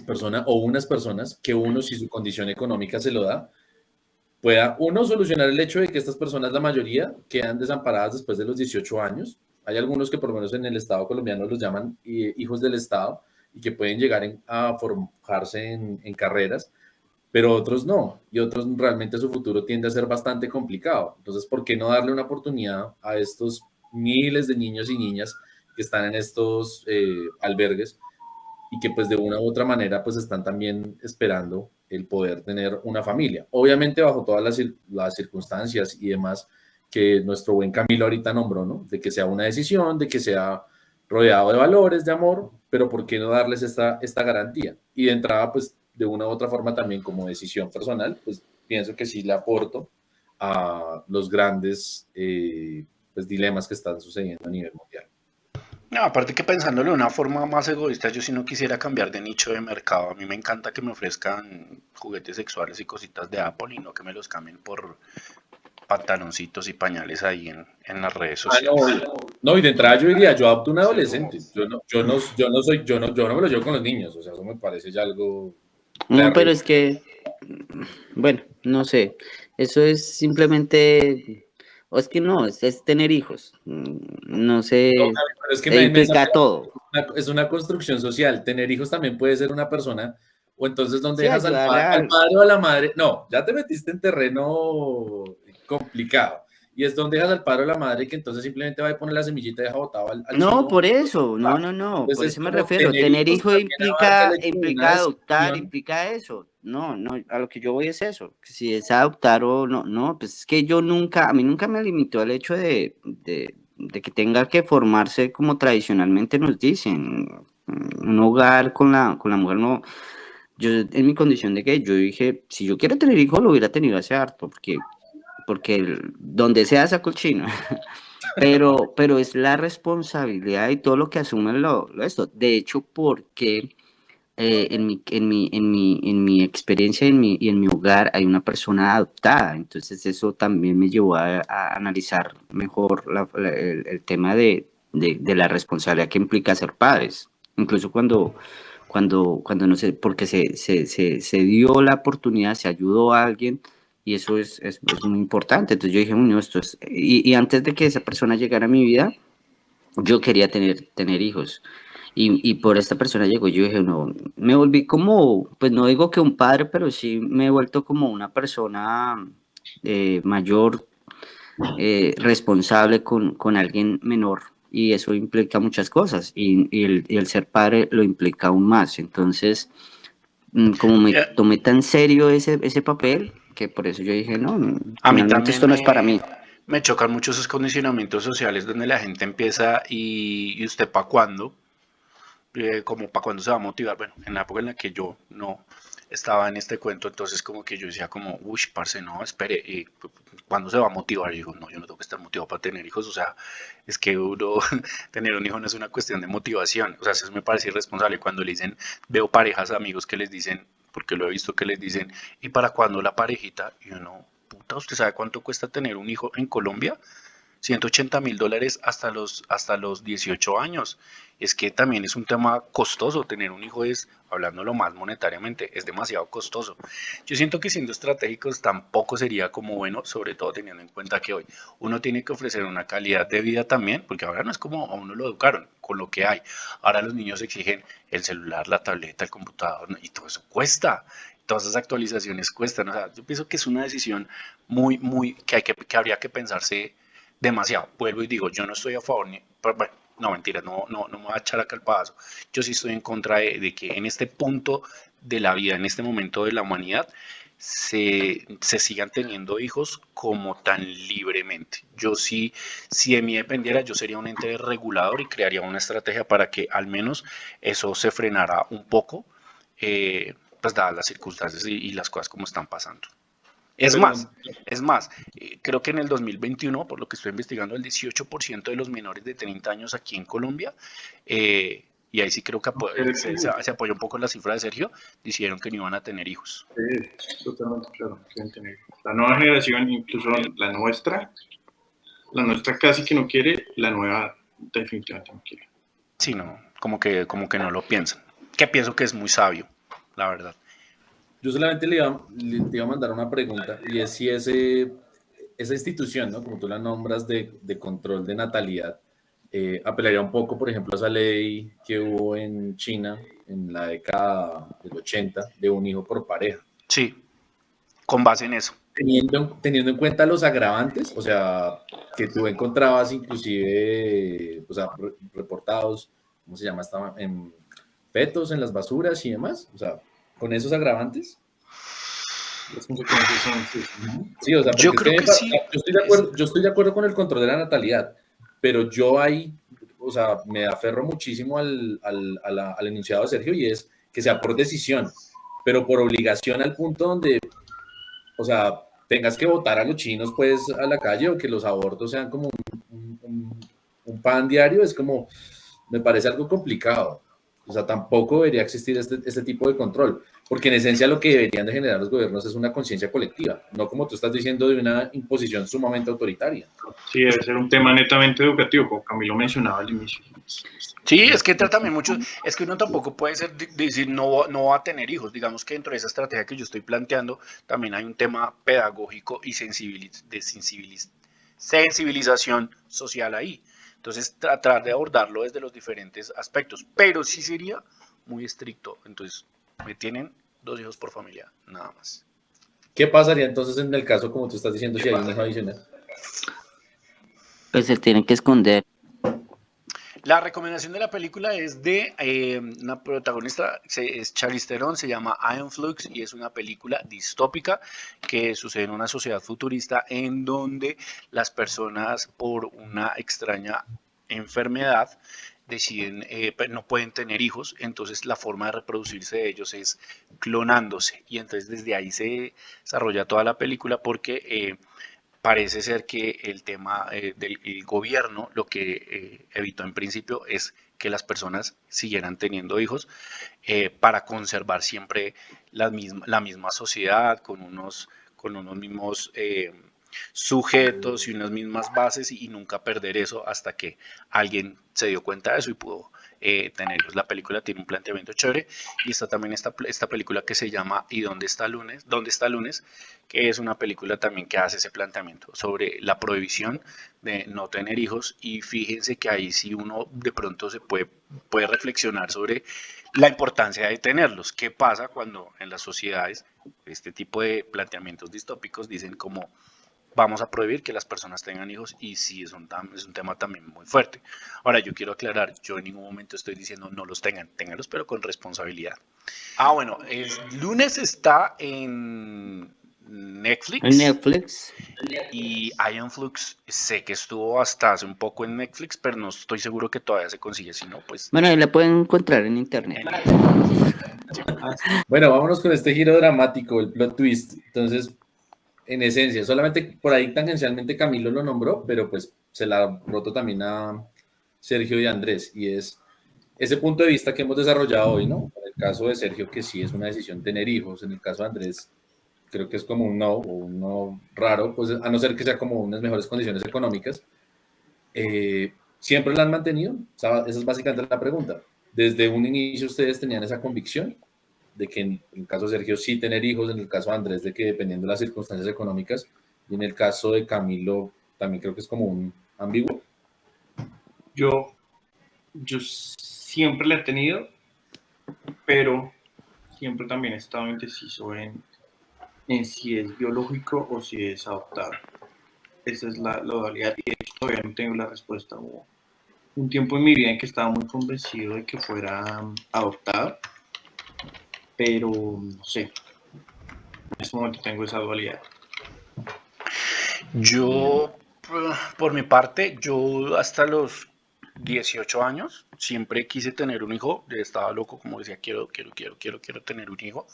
persona o unas personas que uno, si su condición económica se lo da, pueda uno solucionar el hecho de que estas personas, la mayoría, quedan desamparadas después de los 18 años. Hay algunos que por lo menos en el Estado colombiano los llaman hijos del Estado y que pueden llegar a forjarse en carreras, pero otros no, y otros realmente su futuro tiende a ser bastante complicado. Entonces, ¿por qué no darle una oportunidad a estos miles de niños y niñas que están en estos albergues y que pues de una u otra manera pues están también esperando el poder tener una familia? Obviamente bajo todas las circunstancias y demás que nuestro buen Camilo ahorita nombró, ¿no? De que sea una decisión, de que sea rodeado de valores, de amor, pero ¿por qué no darles esta garantía? Y de entrada pues de una u otra forma también como decisión personal, pues pienso que sí le aporto a los grandes pues, dilemas que están sucediendo a nivel mundial. No, aparte que pensándolo de una forma más egoísta, yo sí no quisiera cambiar de nicho de mercado. A mí me encanta que me ofrezcan juguetes sexuales y cositas de Apple y no que me los cambien por pantaloncitos y pañales ahí en las redes Ah, no, sociales. no, y de entrada yo diría, yo adopto un adolescente, yo no me lo llevo con los niños, o sea, eso me parece ya algo No, pero terrible. es que, bueno, no sé, eso es simplemente, o es que no, es tener hijos, no No, sé, pero es que implica todo. es una construcción social. Tener hijos también puede ser una persona, o entonces, ¿dónde Sí, dejas ayudarle al a, padre o a la madre? No, ya te metiste en terreno complicado. Y es donde dejas al padre o la madre que entonces simplemente va a poner la semillita y deja botado al no, chino. por eso, no, por Entonces es eso me como refiero. tener Tener hijos hijo también abarca el implica, hecho de una implica adoptar, decisión. implica eso. No, a lo que yo voy es eso. Si es adoptar o no, pues es que a mí nunca me limitó el hecho de que tenga que formarse como tradicionalmente nos dicen. Un hogar con la mujer, no. Yo, en mi condición de que yo dije, si yo quiero tener hijos, lo hubiera tenido hace harto, porque donde sea saco el chino. Pero es la responsabilidad y todo lo que asume esto. De hecho, porque en mi experiencia y en mi hogar hay una persona adoptada, entonces eso también me llevó a analizar mejor el tema de la responsabilidad que implica ser padres. Incluso cuando no sé, porque se dio la oportunidad, se ayudó a alguien y eso es muy importante. Entonces yo dije, bueno, esto es, y antes de que esa persona llegara a mi vida, yo quería tener hijos. Y por esta persona llegó, yo dije, no, me volví como, pues no digo que un padre, pero sí me he vuelto como una persona mayor, responsable con alguien menor. Y eso implica muchas cosas. Y el ser padre lo implica aún más. Entonces, como me Eh, tomé tan serio ese papel, que por eso yo dije, no, A mí finalmente también esto no es para mí. Me chocan mucho esos condicionamientos sociales donde la gente empieza y usted para cuándo, como para cuándo se va a motivar. Bueno, en la época en la que yo no estaba en este cuento, entonces como que yo decía como, uy, parce, no, espere, ¿cuándo se va a motivar? Y digo, no, yo no tengo que estar motivado para tener hijos, o sea, es que uno, tener un hijo no es una cuestión de motivación, o sea, eso me parece irresponsable cuando le dicen, veo parejas, amigos que les dicen, porque lo he visto que les dicen, ¿y para cuándo la parejita? Y uno, puta, ¿usted sabe cuánto cuesta tener un hijo en Colombia? $180.000 hasta los 18 años. Es que también es un tema costoso. Tener un hijo es, hablándolo más monetariamente, es demasiado costoso. Yo siento que siendo estratégicos tampoco sería como bueno, sobre todo teniendo en cuenta que hoy uno tiene que ofrecer una calidad de vida también, porque ahora no es como a uno lo educaron, con lo que hay. Ahora los niños exigen el celular, la tableta, el computador, ¿no? Y todo eso cuesta. Todas esas actualizaciones cuestan. O sea, yo pienso que es una decisión que habría que pensarse demasiado. Vuelvo y digo, yo no estoy a favor ni, bueno, no mentira, no me voy a echar acá el paso. Yo sí estoy en contra de que en este punto de la vida, en este momento de la humanidad, se sigan teniendo hijos como tan libremente. Yo sí, si de mí dependiera, yo sería un ente regulador y crearía una estrategia para que al menos eso se frenara un poco, pues dadas las circunstancias y las cosas como están pasando. Es más, Pero es más, creo que en el 2021, por lo que estoy investigando, el 18% de los menores de 30 años aquí en Colombia, y ahí sí creo que se apoya un poco en la cifra de Sergio, dijeron que no iban a tener hijos. Sí, totalmente claro. La nueva generación, incluso la nuestra casi que no quiere, la nueva definitivamente no quiere. Sí, no, como que no lo piensan. Que pienso que es muy sabio, la verdad. yo solamente te iba a mandar una pregunta y es si esa institución, ¿no? Como tú la nombras de control de natalidad, apelaría un poco, por ejemplo, a esa ley que hubo en China en la década del 80 de un hijo por pareja. Sí, con base en eso. Teniendo en cuenta los agravantes, o sea, que tú encontrabas inclusive, o sea, reportados, ¿cómo se llama? Estaban en fetos en las basuras y demás, o sea, con esos agravantes. Las consecuencias son, sí. Sí, o sea, Yo porque es que creo que sí. yo estoy de acuerdo con el control de la natalidad, pero yo ahí, o sea, me aferro muchísimo al enunciado de Sergio y es que sea por decisión, pero por obligación al punto donde, o sea, tengas que votar a los chinos pues a la calle o que los abortos sean como un pan diario, es como, me parece algo complicado. O sea, tampoco debería existir este tipo de control, porque en esencia lo que deberían de generar los gobiernos es una conciencia colectiva, no como tú estás diciendo de una imposición sumamente autoritaria. Sí, debe ser un tema netamente educativo, como Camilo mencionaba al inicio. Sí, es que entra también mucho, es que uno tampoco puede ser, decir no va a tener hijos. Digamos que dentro de esa estrategia que yo estoy planteando, también hay un tema pedagógico y sensibilización social ahí. Entonces, tratar de abordarlo desde los diferentes aspectos, pero sí sería muy estricto. Entonces, me tienen 2 hijos por familia, nada más. ¿Qué pasaría entonces en el caso, como tú estás diciendo, si hay un hijo adicional? Pues se tienen que esconder. La recomendación de la película es de una protagonista, es Charlize Theron, se llama Iron Flux y es una película distópica que sucede en una sociedad futurista en donde las personas por una extraña enfermedad deciden, no pueden tener hijos, entonces la forma de reproducirse de ellos es clonándose y entonces desde ahí se desarrolla toda la película porque parece ser que el tema del el gobierno lo que evitó en principio es que las personas siguieran teniendo hijos para conservar siempre la misma sociedad con unos mismos sujetos y unas mismas bases y nunca perder eso hasta que alguien se dio cuenta de eso y pudo tenerlos. La película tiene un planteamiento chévere y está también esta película que se llama ¿Y dónde está lunes? ¿Dónde está lunes? Que es una película también que hace ese planteamiento sobre la prohibición de no tener hijos y fíjense que ahí sí uno de pronto puede reflexionar sobre la importancia de tenerlos. ¿Qué pasa cuando en las sociedades este tipo de planteamientos distópicos dicen como vamos a prohibir que las personas tengan hijos y sí es un tema también muy fuerte? Ahora yo quiero aclarar, yo en ningún momento estoy diciendo no los tengan, ténganlos pero con responsabilidad. Bueno, el lunes está en Netflix. Netflix. Y Iron Flux sé que estuvo hasta hace un poco en Netflix, pero no estoy seguro que todavía se consigue. Si no, pues Bueno, ahí la pueden encontrar en internet. Bueno, vámonos con este giro dramático, el plot twist. Entonces, en esencia, solamente por ahí tangencialmente Camilo lo nombró, pero pues se la roto también a Sergio y Andrés, y es ese punto de vista que hemos desarrollado hoy, ¿no? En el caso de Sergio, que sí es una decisión tener hijos, en el caso de Andrés, creo que es como un no, o un no raro, pues a no ser que sea como unas mejores condiciones económicas. ¿Siempre la han mantenido? O sea, esa es básicamente la pregunta. ¿Desde un inicio ustedes tenían esa convicción de que en el caso de Sergio sí tener hijos, en el caso de Andrés de que dependiendo de las circunstancias económicas, y en el caso de Camilo también creo que es como un ambiguo? Yo siempre la he tenido, pero siempre también he estado indeciso en si es biológico o si es adoptado. Esa es la dualidad y de hecho todavía no tengo la respuesta. Hubo un tiempo en mi vida en que estaba muy convencido de que fuera adoptado, pero no sé, en este momento tengo esa dualidad. yo, por mi parte, yo hasta los 18 años siempre quise tener un hijo. Estaba loco, como decía, quiero tener un hijo.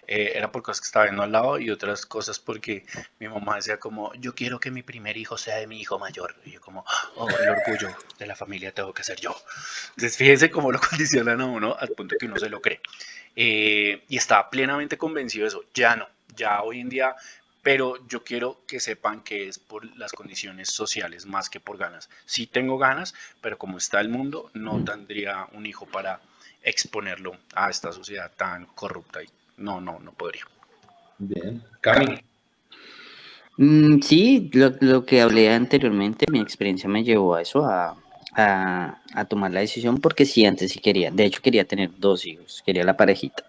Era por cosas que estaba viendo al lado y otras cosas porque mi mamá decía como, yo quiero que mi primer hijo sea de mi hijo mayor. Y yo como, oh, el orgullo de la familia tengo que ser yo. Entonces fíjense cómo lo condicionan a uno al punto que uno se lo cree. Y estaba plenamente convencido de eso. Ya no, ya hoy en día, pero yo quiero que sepan que es por las condiciones sociales más que por ganas. Sí tengo ganas, pero como está el mundo, no tendría un hijo para exponerlo a esta sociedad tan corrupta. Y no podría. Bien. Cami. Sí, lo que hablé anteriormente, mi experiencia me llevó a eso, a tomar la decisión, porque sí, antes sí quería. De hecho, quería tener 2 hijos, quería la parejita.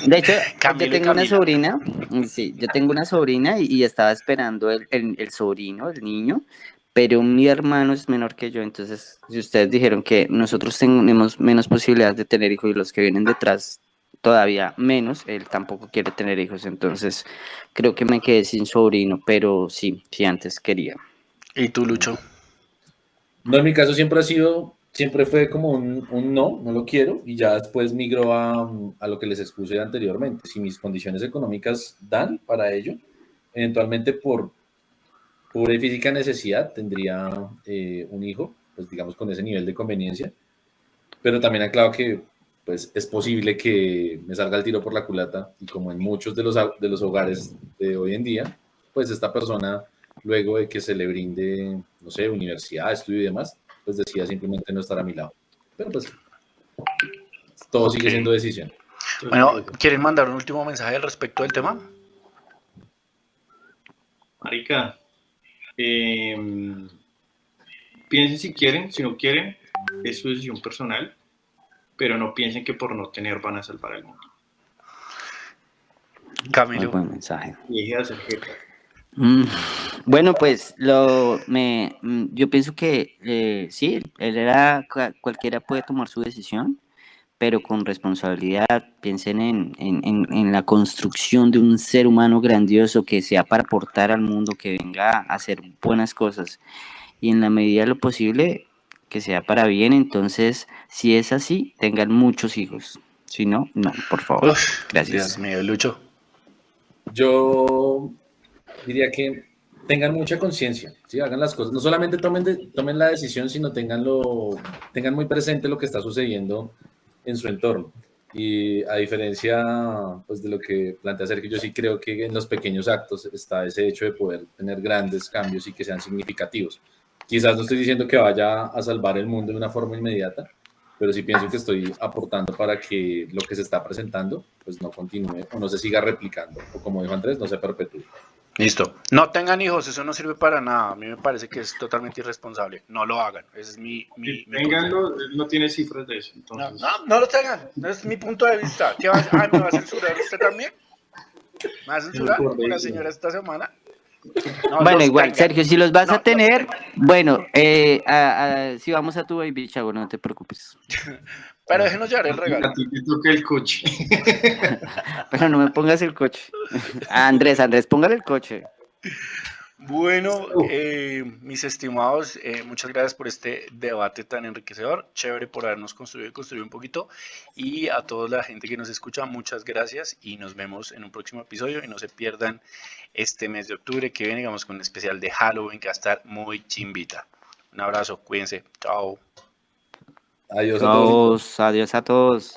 De hecho, Camilo y yo tengo una Camila. sobrina, sí, yo tengo una sobrina y estaba esperando el sobrino, el niño, pero mi hermano es menor que yo, entonces, si ustedes dijeron que nosotros tenemos menos posibilidades de tener hijos y los que vienen detrás todavía menos, él tampoco quiere tener hijos, entonces creo que me quedé sin sobrino, pero sí, sí antes quería. ¿Y tú, Lucho? No, en mi caso siempre fue como un no, no lo quiero, y ya después migró a lo que les expuse anteriormente. Si mis condiciones económicas dan para ello, eventualmente por pura y física necesidad tendría un hijo, pues digamos con ese nivel de conveniencia, pero también aclaro que pues es posible que me salga el tiro por la culata y como en muchos de los hogares de hoy en día, pues esta persona luego de que se le brinde, no sé, universidad, estudio y demás, pues decida simplemente no estar a mi lado. Pero pues todo Ok. sigue siendo decisión. Bueno, ¿quieren mandar un último mensaje al respecto del tema? Marica, piensen si quieren, si no quieren, es su decisión personal, pero no piensen que por no tener van a salvar el mundo. Muy Camilo. buen mensaje. Y deje de hacer jeta. Bueno, pues yo pienso que sí, cualquiera puede tomar su decisión, pero con responsabilidad. Piensen en la construcción de un ser humano grandioso que sea para aportar al mundo, que venga a hacer buenas cosas y en la medida de lo posible que sea para bien. Entonces, si es así, tengan muchos hijos. Si no, no, por favor. Uf, Dios Gracias. mío, Lucho. Yo diría que tengan mucha conciencia, ¿sí? Hagan las cosas, no solamente tomen la decisión, sino tengan muy presente lo que está sucediendo en su entorno. Y a diferencia pues, de lo que plantea Sergio, yo sí creo que en los pequeños actos está ese hecho de poder tener grandes cambios y que sean significativos. Quizás no estoy diciendo que vaya a salvar el mundo de una forma inmediata, pero sí pienso que estoy aportando para que lo que se está presentando pues no continúe o no se siga replicando, o como dijo Andrés, no se perpetúe. Listo. No tengan hijos, eso no sirve para nada. A mí me parece que es totalmente irresponsable. No lo hagan. Ese es mi Si consejo. tenganlo, no tiene cifras de eso. No, Entonces, no lo tengan. No es mi punto de vista. ¿Qué ¿me va a censurar usted también? ¿Me va a censurar como la señora esta semana? No, Bueno, los igual, tengan. Sergio, si los vas No, a tener, bueno, si vamos a tu baby shower, no te preocupes. Pero déjenos llevar el regalo. A ti te toca el coche. Pero no me pongas el coche. Andrés, póngale el coche. Bueno, mis estimados, muchas gracias por este debate tan enriquecedor, chévere por habernos construido un poquito, y a toda la gente que nos escucha, muchas gracias y nos vemos en un próximo episodio y no se pierdan este mes de octubre que viene, digamos, con un especial de Halloween que va a estar muy chimbita. Un abrazo, cuídense, chao. Adiós a todos. Adiós a todos.